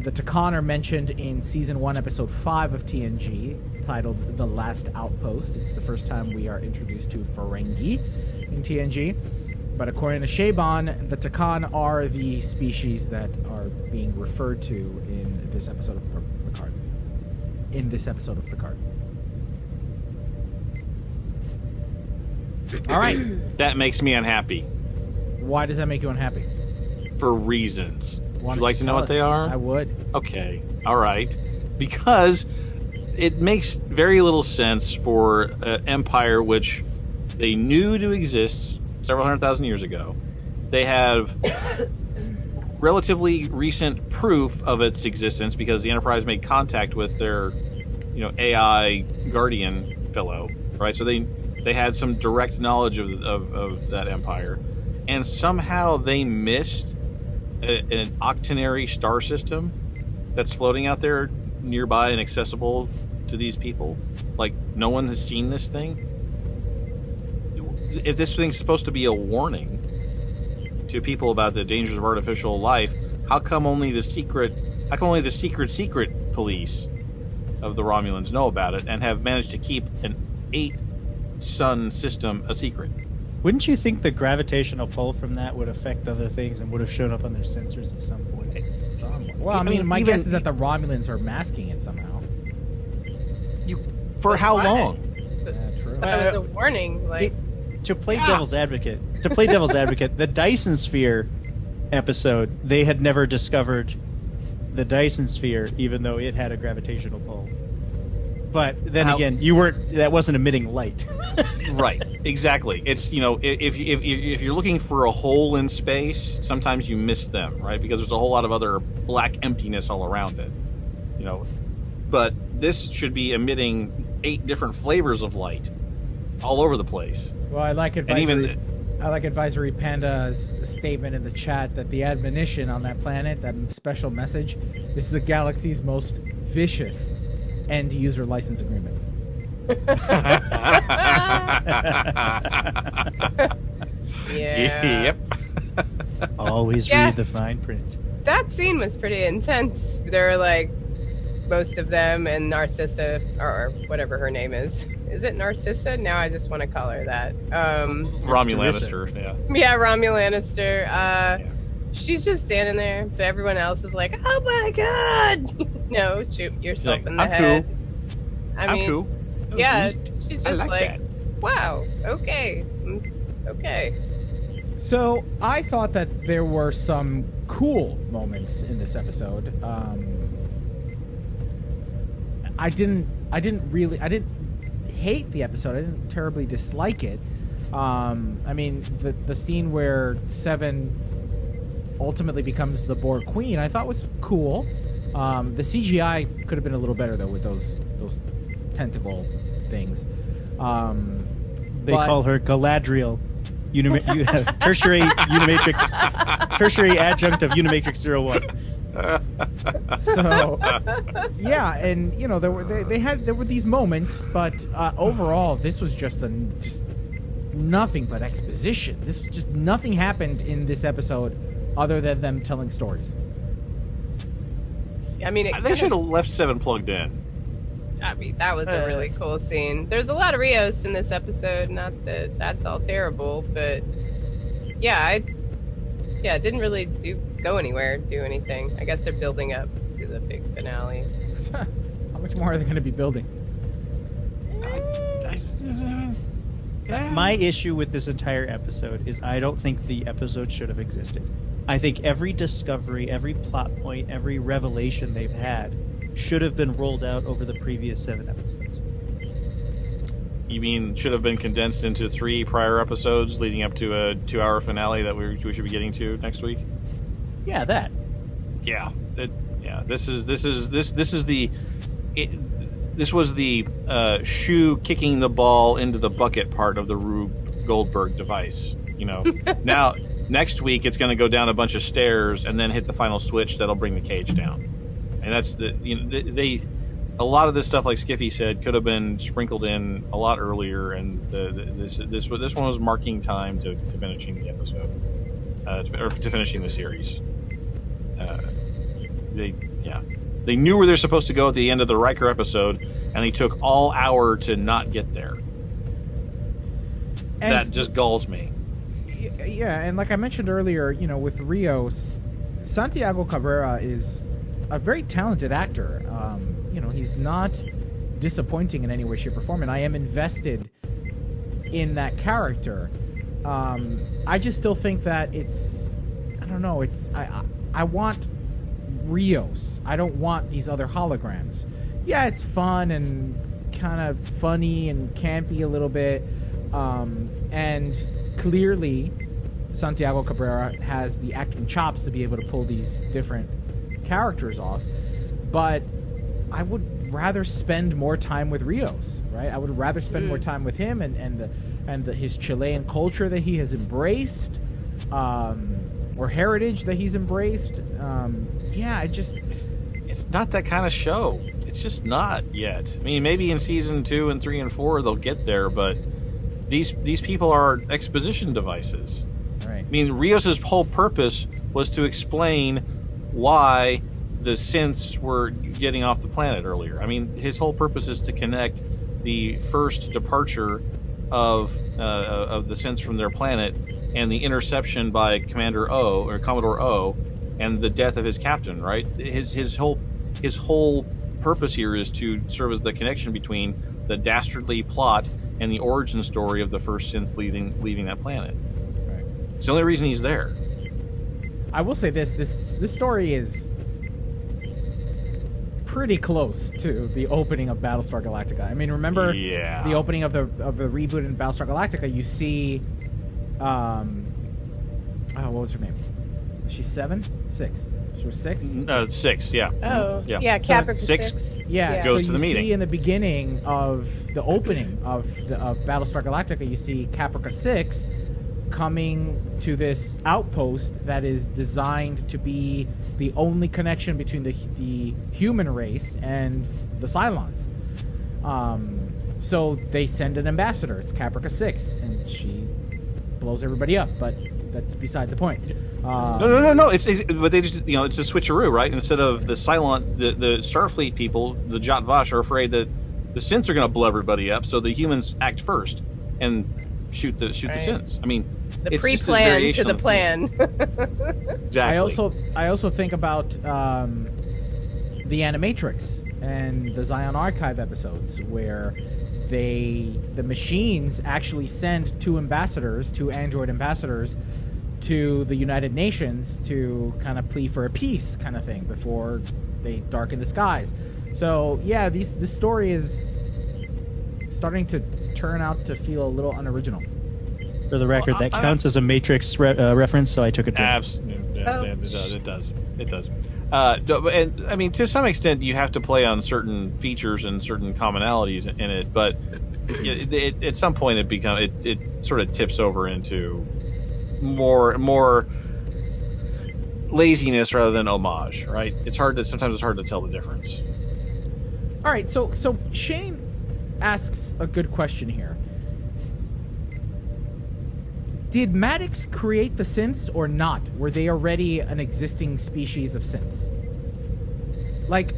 The Takan are mentioned in Season 1, Episode 5 of TNG, titled The Last Outpost. It's the first time we are introduced to Ferengi in TNG. But according to Chabon, the Takan are the species that are being referred to in this episode of Picard. All right. That makes me unhappy Why does that make you unhappy? for reasons. Why Would you don't like to know tell what they us? are? I would. Okay, all right. Because it makes very little sense for an empire which they knew to exist several 100,000 years ago. They have relatively recent proof of its existence because the Enterprise made contact with their, AI guardian fellow, right? So they had some direct knowledge of that empire, and somehow they missed an octenary star system that's floating out there nearby and accessible to these people. Like, no one has seen this thing. If this thing's supposed to be a warning to people about the dangers of artificial life, how come only the secret police of the Romulans know about it and have managed to keep an 8-sun system a secret? Wouldn't you think the gravitational pull from that would affect other things and would have shown up on their sensors at some point? Well, I mean, my guess is that the Romulans are masking it somehow. For how long? Yeah, true. That was a warning. Like, To play devil's advocate, the Dyson Sphere episode, they had never discovered the Dyson Sphere, even though it had a gravitational pull. But then again, that wasn't emitting light. Right, exactly. It's, if you're looking for a hole in space, sometimes you miss them, right? Because there's a whole lot of other black emptiness all around it, But this should be emitting 8 different flavors of light all over the place. Well, I like And Advisory Panda's statement in the chat that the admonition on that planet, that special message, is the galaxy's most vicious end-user license agreement. yeah. Yep. Always Yeah. read the fine print. That scene was pretty intense. There were like most of them and Narcissa, or whatever her name is. Is it Narcissa? Now I just want to call her that. Romulan Lannister, yeah. Yeah, Romulan Lannister. She's just standing there, but everyone else is like, "Oh my god!" No, shoot yourself in the head. Cool. I mean, I'm cool. That was yeah, neat. she's I just like like, "Wow, okay, okay." So I thought that there were some cool moments in this episode. I didn't hate the episode. I didn't terribly dislike it. I mean, the scene where Seven ultimately becomes the Borg Queen, I thought was cool. The CGI could have been a little better though with those tentacle things. They call her Galadriel, tertiary Unimatrix, tertiary adjunct of Unimatrix 01. So yeah, and there were these moments, but overall this was just nothing but exposition. This was just nothing happened in this episode other than them telling stories. I mean, They should have left 7 plugged in. I mean, that was a really cool scene. There's a lot of Rios in this episode. Not that that's all terrible, but yeah, it didn't really go anywhere, do anything. I guess they're building up to the big finale. How much more are they going to be building? My issue with this entire episode is I don't think the episode should have existed. I think every discovery, every plot point, every revelation they've had should have been rolled out over the previous 7 episodes. You mean should have been condensed into 3 prior episodes leading up to a 2-hour finale that we should be getting to next week? Yeah, that. Yeah. This was the shoe kicking the ball into the bucket part of the Rube Goldberg device. You know, now next week it's going to go down a bunch of stairs and then hit the final switch that'll bring the cage down. And that's a lot of this stuff, like Skiffy said, could have been sprinkled in a lot earlier. And this one was marking time to finishing the episode, or to finishing the series. They knew where they're supposed to go at the end of the Riker episode, and they took all hour to not get there. And that just galls me. Yeah, and like I mentioned earlier, with Rios, Santiago Cabrera is a very talented actor. He's not disappointing in any way, shape, or form, and I am invested in that character. I just still think that I want Rios. I don't want these other holograms. Yeah, it's fun and kind of funny and campy a little bit. And clearly, Santiago Cabrera has the acting chops to be able to pull these different characters off. But I would rather spend more time with Rios, right? I would rather spend more time with him and his Chilean culture that he has embraced, or heritage that he's embraced. It's not that kind of show. It's just not yet. I mean, maybe in season 2 and 3 and 4 they'll get there, but these people are exposition devices. Right. I mean, Rios's whole purpose was to explain why the synths were getting off the planet earlier. I mean, his whole purpose is to connect the first departure of the synths from their planet and the interception by Commodore O, and the death of his captain. Right. His whole purpose here is to serve as the connection between the dastardly plot and the origin story of the first synths leaving that planet. Right. It's the only reason he's there. I will say this story is pretty close to the opening of Battlestar Galactica. I mean, remember the opening of the reboot in Battlestar Galactica? You see, what was her name? Was she 7? 6? She was 6? No, 6. Yeah. Oh, Yeah. yeah, Caprica 6. 6. Yeah, Goes so to the you meeting. see in the beginning of the opening of Battlestar Galactica, you see Caprica 6 coming to this outpost that is designed to be the only connection between the human race and the Cylons. So they send an ambassador. It's Caprica 6, and she blows everybody up, but that's beside the point. No. But they just, it's a switcheroo, right? Instead of the Cylon, the Starfleet people, the Jat Vash, are afraid that the synths are going to blow everybody up, so the humans act first and shoot the synths. I mean, The it's just a pre-plan variation to the of plan. Exactly. I also think about the Animatrix and the Zion Archive episodes where the machines actually send 2 android ambassadors to the United Nations to kind of plea for a peace kind of thing before they darken the skies. So yeah, this story is starting to turn out to feel a little unoriginal. For the record, that counts as a Matrix reference, so I took it to Absolutely. Oh. It does. And I mean, to some extent, you have to play on certain features and certain commonalities in it, but at some point, it sort of tips over into more laziness rather than homage. Right? Sometimes it's hard to tell the difference. All right, so Shane asks a good question here. Did Maddox create the synths or not? Were they already an existing species of synths? Like,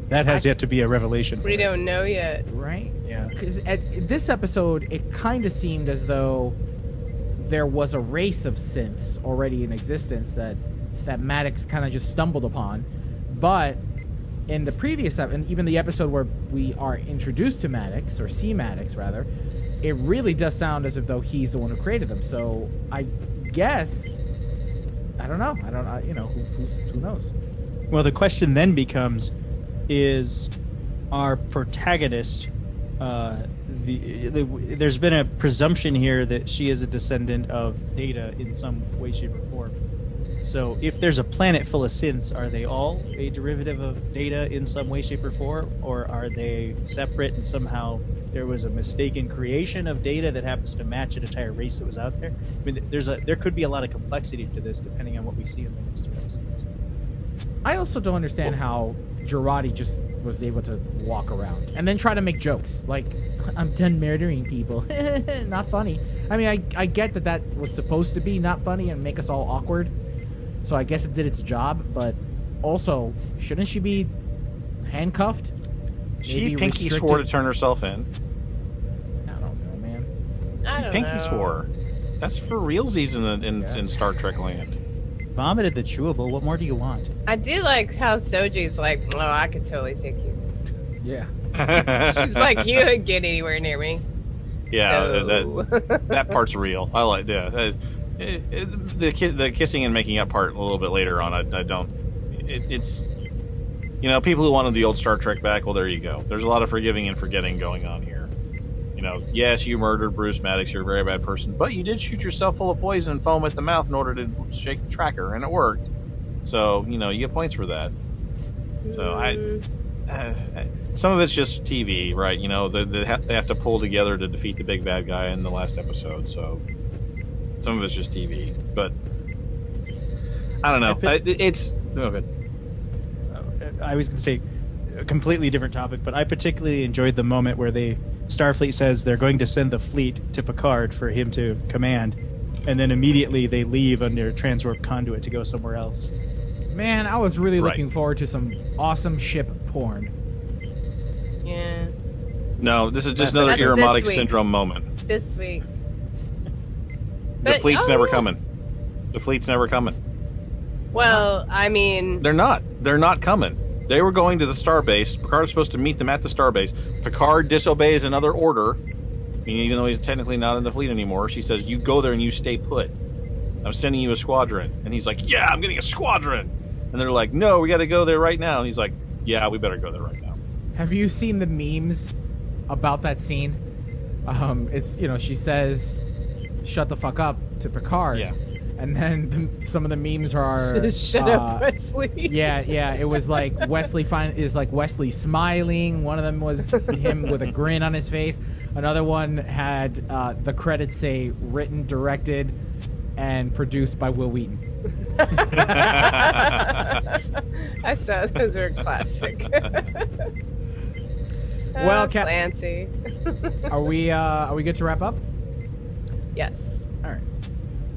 That has yet to be a revelation for We us. don't know yet. right? Yeah. Because at this episode, it kind of seemed as though there was a race of synths already in existence that Maddox kind of just stumbled upon. But in the previous and even the episode where we are introduced to Maddox, or see Maddox rather, it really does sound as if though he's the one who created them. So I guess I don't know. Who knows? Well, the question then becomes: is our protagonist? There's been a presumption here that she is a descendant of Data in some way, shape, or form. So, if there's a planet full of synths, are they all a derivative of Data in some way, shape, or form, or are they separate and somehow there was a mistaken creation of Data that happens to match an entire race that was out there? I mean, there could be a lot of complexity to this depending on what we see in the next two episodes. I also don't understand how Girardi just was able to walk around and then try to make jokes like, I'm done murdering people. Not funny. I mean, I get that was supposed to be not funny and make us all awkward. So I guess it did its job, but also, shouldn't she be handcuffed? She Maybe pinky restricted? swore to turn herself in. I don't know, man. I don't Pinky know. swore. That's for realsies in Star Trek land. Vomited the chewable. What more do you want? I do like how Soji's like, oh, I could totally take you. Yeah. She's like, you would get anywhere near me. Yeah, So- that part's real. I like the kissing and making up part a little bit later on. I don't. It's people who wanted the old Star Trek back. Well, there you go. There's a lot of forgiving and forgetting going on here. Yes, you murdered Bruce Maddox. You're a very bad person, but you did shoot yourself full of poison and foam at the mouth in order to shake the tracker, and it worked. So you get points for that. So some of it's just TV, right? They have to pull together to defeat the big bad guy in the last episode. So some of it's just TV, but I don't know. It's good. I was going to say a completely different topic, but I particularly enjoyed the moment where Starfleet says they're going to send the fleet to Picard for him to command, and then immediately they leave under transwarp conduit to go somewhere else. Man, I was really Right. looking forward to some awesome ship porn. Yeah. No, this is just another That's this Ironic week. syndrome moment. This week. The But- fleet's oh, never yeah. coming. The fleet's never coming. Well, I mean, They're not. They're not coming. They were going to the starbase. Picard's supposed to meet them at the starbase. Picard disobeys another order, even though he's technically not in the fleet anymore. She says, "You go there and you stay put. I'm sending you a squadron." And he's like, "Yeah, I'm getting a squadron." And they're like, "No, we got to go there right now." And he's like, "Yeah, we better go there right now." Have you seen the memes about that scene? It's she says, "Shut the fuck up" to Picard. Yeah. And then some of the memes are shut up, Wesley. Yeah. It was like Wesley Wesley smiling. One of them was him with a grin on his face. Another one had the credits say written, directed, and produced by Will Wheaton. I saw those are classic. Well, Cap- Clancy. Are we good to wrap up? Yes. All right.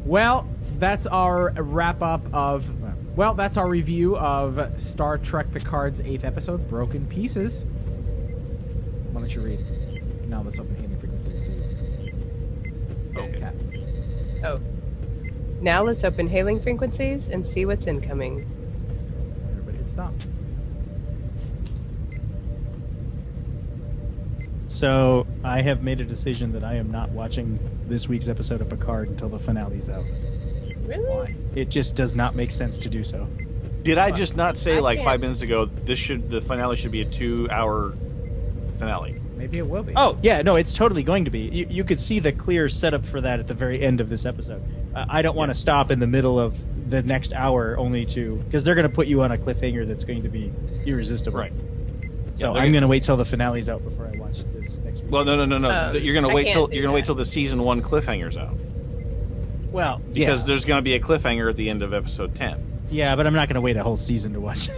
Well, that's our wrap up of. Well, that's our review of Star Trek Picard's 8th episode, Broken Pieces. Why don't you read? Now let's open hailing frequencies. Okay. Cap. Oh. Now let's open hailing frequencies and see what's incoming. Everybody hit stop. So I have made a decision that I am not watching this week's episode of Picard until the finale's out. Really? It just does not make sense to do so. Did I just not say I like can't. 5 minutes ago the finale should be a 2-hour finale? Maybe it will be. Oh, yeah, no, it's totally going to be. You could see the clear setup for that at the very end of this episode. I don't want to stop in the middle of the next hour only to... Because they're going to put you on a cliffhanger that's going to be irresistible. Right. So Yeah, I'm going to wait till the finale's out before I watch this next week. Well, no. You're gonna I wait can't till do you're gonna wait that. till the season 1 cliffhanger's out Well, because yeah. there's gonna be a cliffhanger at the end of episode 10. Yeah, but I'm not going to wait a whole season to watch.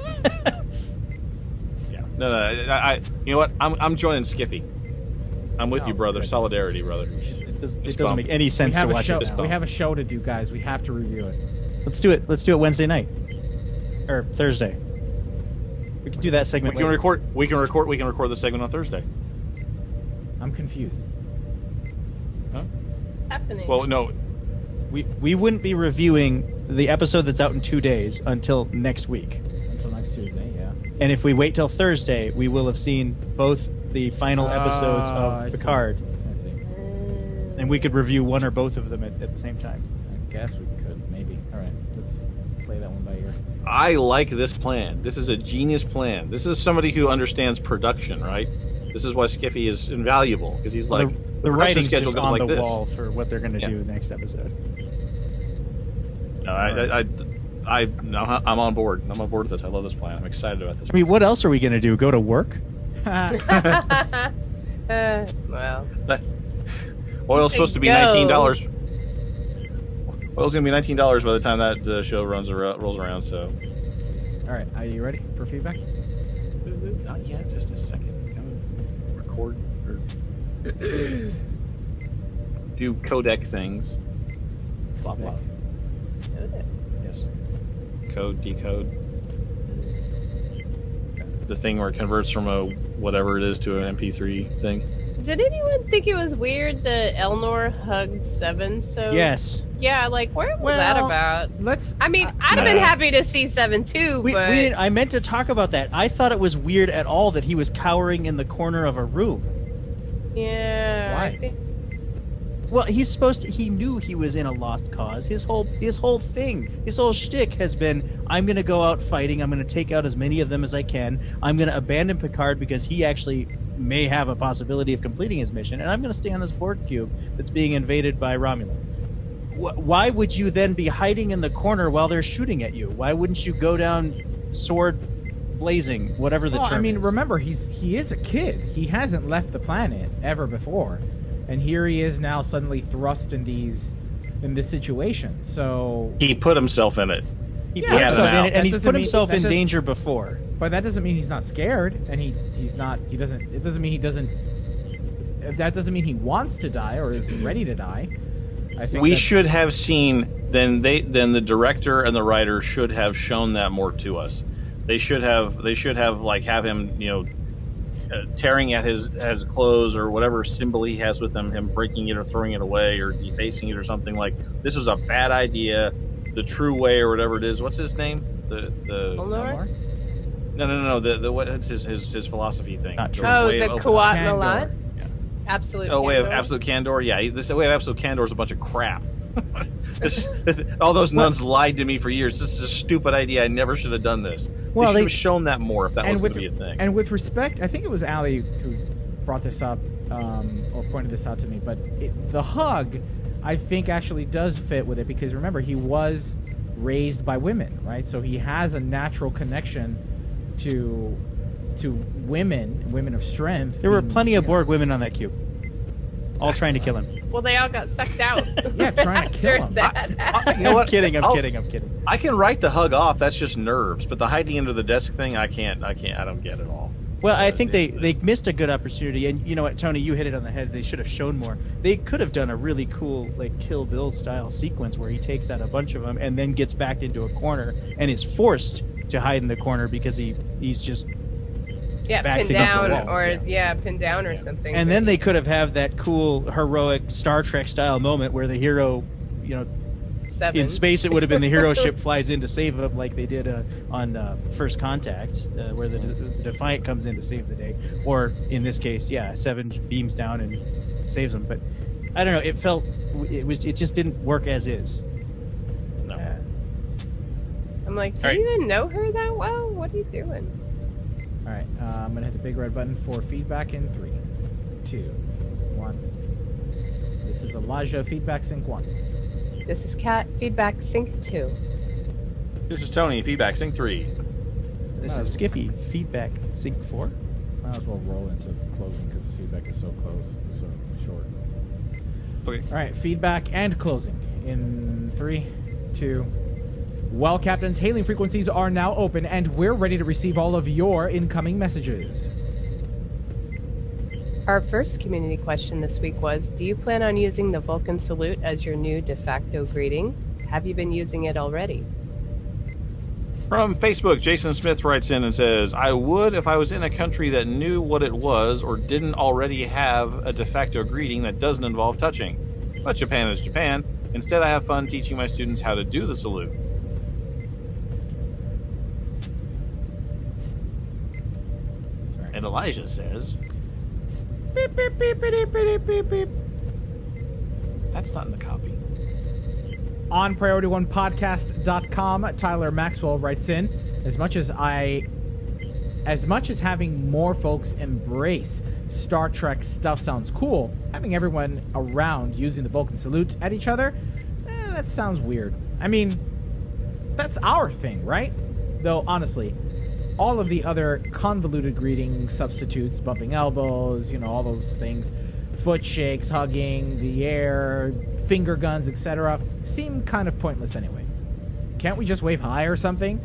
Yeah. No. I you know what? I'm joining Skiffy. I'm with Oh, you, brother. goodness. Solidarity, brother. It Fist doesn't bump. make any sense we have to a watch show. it now. We have a show to do, guys. We have to review it. Let's do it. Let's do it Wednesday night or Thursday. We can do that We segment. can later. record. We can record the segment on Thursday. I'm confused. Happening. Well, no. We wouldn't be reviewing the episode that's out in 2 days until next week. Until next Tuesday, yeah. And if we wait till Thursday, we will have seen both the final episodes I of see. Picard, I see. and we could review one or both of them at the same time. I guess we could, maybe. All right, let's play that one by ear. I like this plan. This is a genius plan. This is somebody who understands production, right? This is why Skiffy is invaluable because he's like the production writing's schedule just goes on like the this. wall for what they're going to do next episode. No, I'm on board. I'm on board with this. I love this plan. I'm excited about this. I mean, what else are we going to do? Go to work? Well, Oil's supposed to be Go. $19. Oil's gonna be $19 by the time that show rolls around. So, All right, are you ready for feedback? not yet. Just a second. Record or do codec things. Blah blah. Yes. Code decode. The thing where it converts from a whatever it is to an MP3 thing. did anyone think it was weird that Elnor hugged Seven? So Yes. yeah, like where was that about? Let's. I mean, I'd have been happy to see Seven too, We but didn't, I meant to talk about that. I thought it was weird at all that he was cowering in the corner of a room. yeah, Why? I think Well, he's supposed to. He knew he was in a lost cause. His whole thing, his whole shtick has been: I'm going to go out fighting. I'm going to take out as many of them as I can. I'm going to abandon Picard because he actually may have a possibility of completing his mission, and I'm going to stay on this Borg cube that's being invaded by Romulans. Why would you then be hiding in the corner while they're shooting at you? Why wouldn't you go down sword blazing, whatever the Well, term I mean, is? remember, he is a kid. He hasn't left the planet ever before, and here he is now suddenly thrust in this situation. So, He put himself in it. He Yeah, put but himself in that it, and he's doesn't put mean- himself that in does- danger before. but that doesn't mean he's not scared, and it doesn't mean he doesn't. That doesn't mean he wants to die or is ready to die. I think We that- should have seen. Then the director and the writer should have shown that more to us. They should have like have him, tearing at his clothes or whatever symbol he has with him breaking it or throwing it away or defacing it or something. Like, this was a bad idea. The true way or whatever it is. What's his name? The Elnor. no. The what's his philosophy thing? Not true. Oh, way the of- Kuat Candor. Milat. Absolute. Oh, way of candor. absolute candor. Yeah, this way of absolute candor is a bunch of crap. All those nuns lied to me for years. This is a stupid idea. I never should have done this. Well, they should they- have shown that more if that was going to be a thing. And with respect, I think it was Allie who brought this up or pointed this out to me. But the hug, I think, actually does fit with it because remember, he was raised by women, right? So he has a natural connection to women of strength. There were being, plenty of you know, Borg women on that cube, all trying to kill him. Well, they all got sucked out. Yeah, trying to kill after him. that. You know what? I'm kidding. I'm I'll- kidding. I can write the hug off. That's just nerves. But the hiding under the desk thing, I can't. I don't get at all. Well, I think they missed a good opportunity, and you know what, Tony, you hit it on the head. They should have shown more. They could have done a really cool, like, Kill Bill style sequence where he takes out a bunch of them and then gets backed into a corner and is forced to hide in the corner because he's just. Yeah, backed pinned against the down wall. or Yeah. pinned down or something. And then they could have had that cool heroic Star Trek style moment where the hero, Seven. in space it would have been the hero ship flies in to save him like they did on First Contact, where the Defiant comes in to save the day, or in this case, Seven beams down and saves him. But I don't know, it just didn't work as is. No. I'm like, do All right. you even know her that well? What are you doing? All right, I'm gonna hit the big red button for feedback in 3, 2, 1. This is Elijah feedback sync 1. This is Cat Feedback Sync 2. This is Tony. Feedback sync 3. This is Skiffy feedback sync 4. Might as well roll into closing because feedback is so close, so short. Okay. All right, feedback and closing in 3, 2. Well, Captains, hailing frequencies are now open, and we're ready to receive all of your incoming messages. Our first community question this week was, do you plan on using the Vulcan salute as your new de facto greeting? Have you been using it already? From Facebook, Jason Smith writes in and says, I would if I was in a country that knew what it was or didn't already have a de facto greeting that doesn't involve touching. But Japan is Japan. Instead, I have fun teaching my students how to do the salute. Sorry. And Elijah says, Beep, beep, beep, beep, beep, beep, beep. that's not in the copy. On PriorityOnePodcast.com, Tyler Maxwell writes in, as much as having more folks embrace Star Trek stuff sounds cool, having everyone around using the Vulcan salute at each other, that sounds weird. I mean, that's our thing, right? Though, honestly, all of the other convoluted greeting substitutes, bumping elbows, all those things, foot shakes, hugging, the air, finger guns, etc., seem kind of pointless anyway. Can't we just wave hi or something?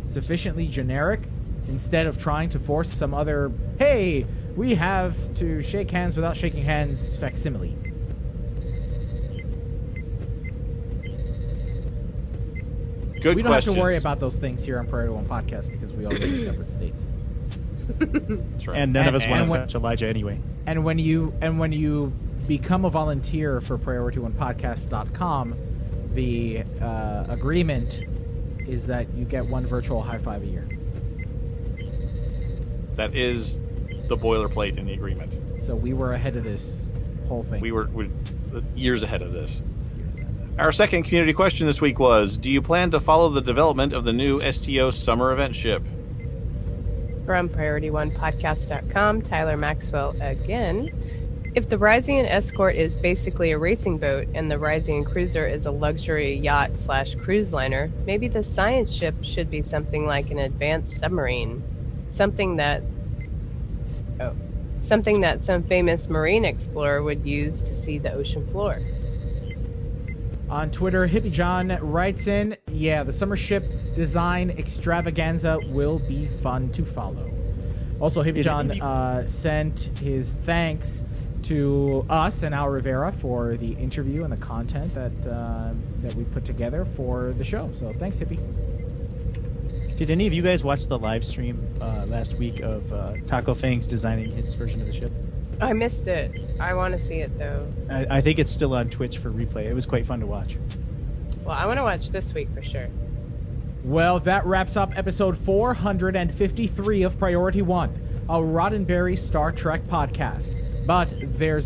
Sufficiently generic, instead of trying to force some other, hey, we have to shake hands without shaking hands facsimile. Good We don't questions. have to worry about those things here on Priority One Podcast because we all live in separate states. That's right. And none of us want and to when- touch Elijah anyway. And when you become a volunteer for PriorityOnePodcast.com, the agreement is that you get one virtual high five a year. That is the boilerplate in the agreement. So we were ahead of this whole thing. We're years ahead of this. Our second community question this week was, do you plan to follow the development of the new STO summer event ship? From PriorityOnePodcast.com, Tyler Maxwell again. If the Ryzian Escort is basically a racing boat and the Ryzian Cruiser is a luxury yacht / cruise liner, maybe the science ship should be something like an advanced submarine. Something that some famous marine explorer would use to see the ocean floor. On Twitter, Hippie John writes in, yeah, the summer ship design extravaganza will be fun to follow. Also, Hippie John sent his thanks to us and Al Rivera for the interview and the content that we put together for the show. So thanks, Hippie. Did any of you guys watch the live stream last week of Taco Fangs designing his version of the ship? I missed it. I want to see it, though. I think it's still on Twitch for replay. It was quite fun to watch. Well, I want to watch this week for sure. Well, that wraps up episode 453 of Priority One, a Roddenberry Star Trek podcast. But there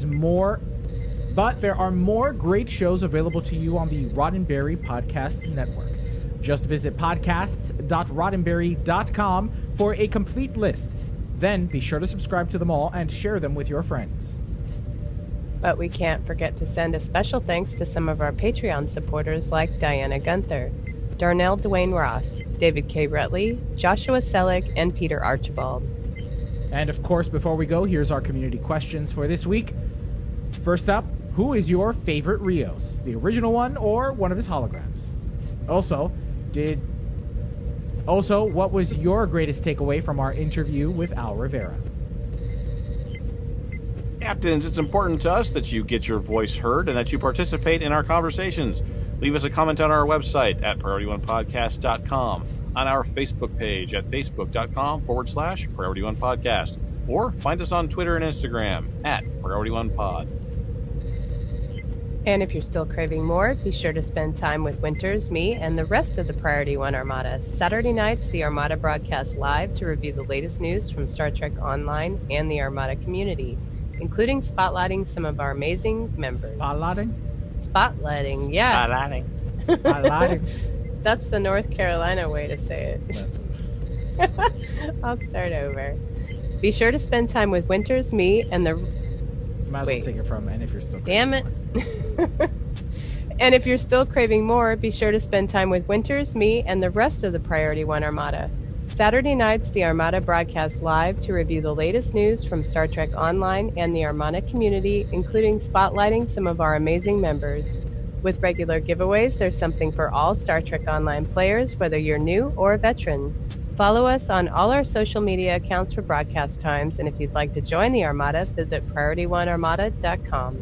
are more great shows available to you on the Roddenberry Podcast Network. Just visit podcasts.roddenberry.com for a complete list. Then be sure to subscribe to them all and share them with your friends. But we can't forget to send a special thanks to some of our Patreon supporters like Diana Gunther, Darnell Dwayne Ross, David K. Rutley, Joshua Selleck, and Peter Archibald. And of course, before we go, here's our community questions for this week. First up, who is your favorite Rios? The original one or one of his holograms? Also, what was your greatest takeaway from our interview with Al Rivera? Captains, it's important to us that you get your voice heard and that you participate in our conversations. Leave us a comment on our website at PriorityOnePodcast.com, on our Facebook page at Facebook.com/PriorityOnePodcast, or find us on Twitter and Instagram at PriorityOnePod. And if you're still craving more, be sure to spend time with Winters, me, and the rest of the Priority One Armada. Saturday nights, the Armada broadcasts live to review the latest news from Star Trek Online and the Armada community, including spotlighting some of our amazing members. Spotlighting? Spotlighting, yeah. Spotlighting. That's the North Carolina way to say it. That's- I'll start over. Be sure to spend time with Winters, me, and the... Might as Wait. well take it from, and if you're still... Damn it. And if you're still craving more, be sure to spend time with Winters, me, and the rest of the Priority One Armada. Saturday nights, the Armada broadcasts live to review the latest news from Star Trek Online and the Armada community, including spotlighting some of our amazing members. With regular giveaways, there's something for all Star Trek Online players, whether you're new or a veteran. Follow us on all our social media accounts for broadcast times, and if you'd like to join the Armada, visit PriorityOneArmada.com.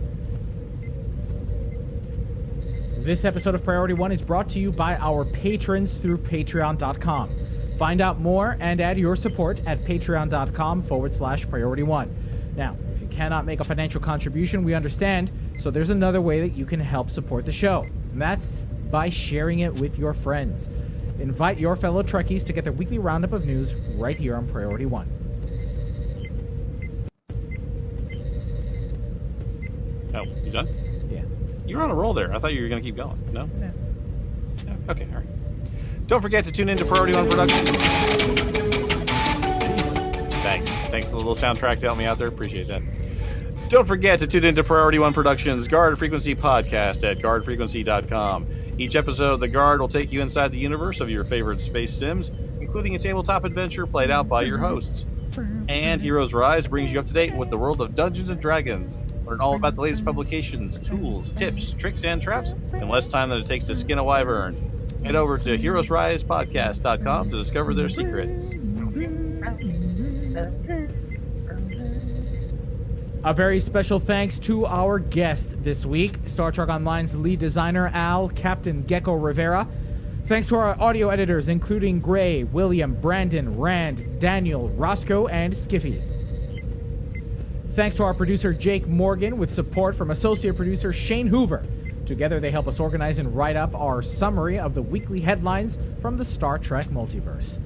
This episode of Priority One is brought to you by our patrons through Patreon.com. Find out more and add your support at Patreon.com/Priority One. Now, if you cannot make a financial contribution, we understand, so there's another way that you can help support the show, and that's by sharing it with your friends. Invite your fellow Trekkies to get their weekly roundup of news right here on Priority One. Oh, you done? Yeah. You were on a roll there. I thought you were going to keep going. No? Yeah. No? Okay, all right. Don't forget to tune in to Priority One Productions. Thanks for the little soundtrack to help me out there. Appreciate that. Don't forget to tune in to Priority One Productions' Guard Frequency podcast at guardfrequency.com. Each episode of The Guard will take you inside the universe of your favorite space sims, including a tabletop adventure played out by your hosts. And Heroes Rise brings you up to date with the world of Dungeons & Dragons. Learn all about the latest publications, tools, tips, tricks, and traps in less time than it takes to skin a wyvern. Head over to heroesrisepodcast.com to discover their secrets. A very special thanks to our guest this week, Star Trek Online's lead designer, Captain Gecko Rivera. Thanks to our audio editors, including Gray, William, Brandon, Rand, Daniel, Roscoe, and Skiffy. Thanks to our producer, Jake Morgan, with support from associate producer Shane Hoover. Together, they help us organize and write up our summary of the weekly headlines from the Star Trek multiverse.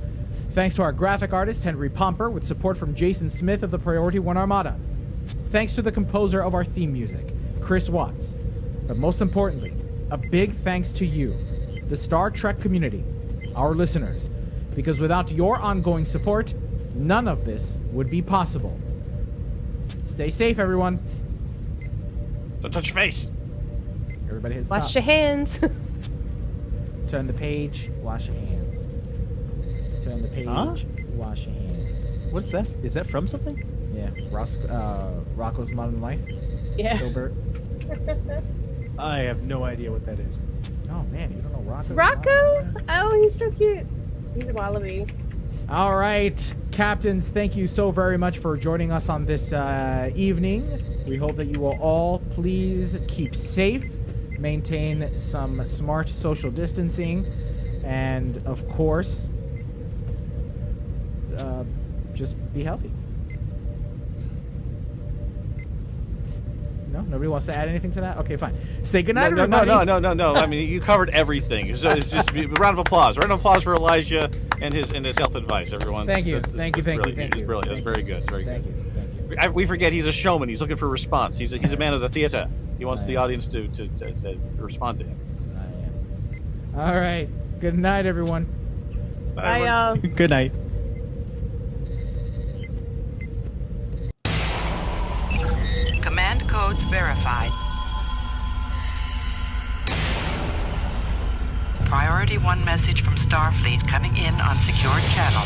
Thanks to our graphic artist, Henry Pomper, with support from Jason Smith of the Priority One Armada. Thanks to the composer of our theme music, Chris Watts. But most importantly, a big thanks to you, the Star Trek community, our listeners, because without your ongoing support, none of this would be possible. Stay safe, everyone. Don't touch your face. Everybody hit stop. Wash your hands. Turn the page, wash your hands. Turn the page, wash your hands. What's that? Is that from something? Yeah, Rocco's Modern Life. Yeah. Gilbert. I have no idea what that is. Oh man, you don't know Rocco? Rocco? Oh, he's so cute. He's a wallaby. All right, captains, thank you so very much for joining us on this evening. We hope that you will all please keep safe, maintain some smart social distancing, and of course, just be healthy. No? Nobody wants to add anything to that? Okay, fine. Say goodnight, everybody. No. I mean, you covered everything. So it's just a round of applause. Round of applause for Elijah and his health advice, everyone. Thank you. Thank you. It's brilliant. It's very good. It's very good. Thank you. We forget he's a showman. He's looking for response. He's a man of the theater. He wants the audience to respond to him. All right. Good night, everyone. Bye, y'all. Good night. Command codes verified. Priority One message from Starfleet coming in on secured channel.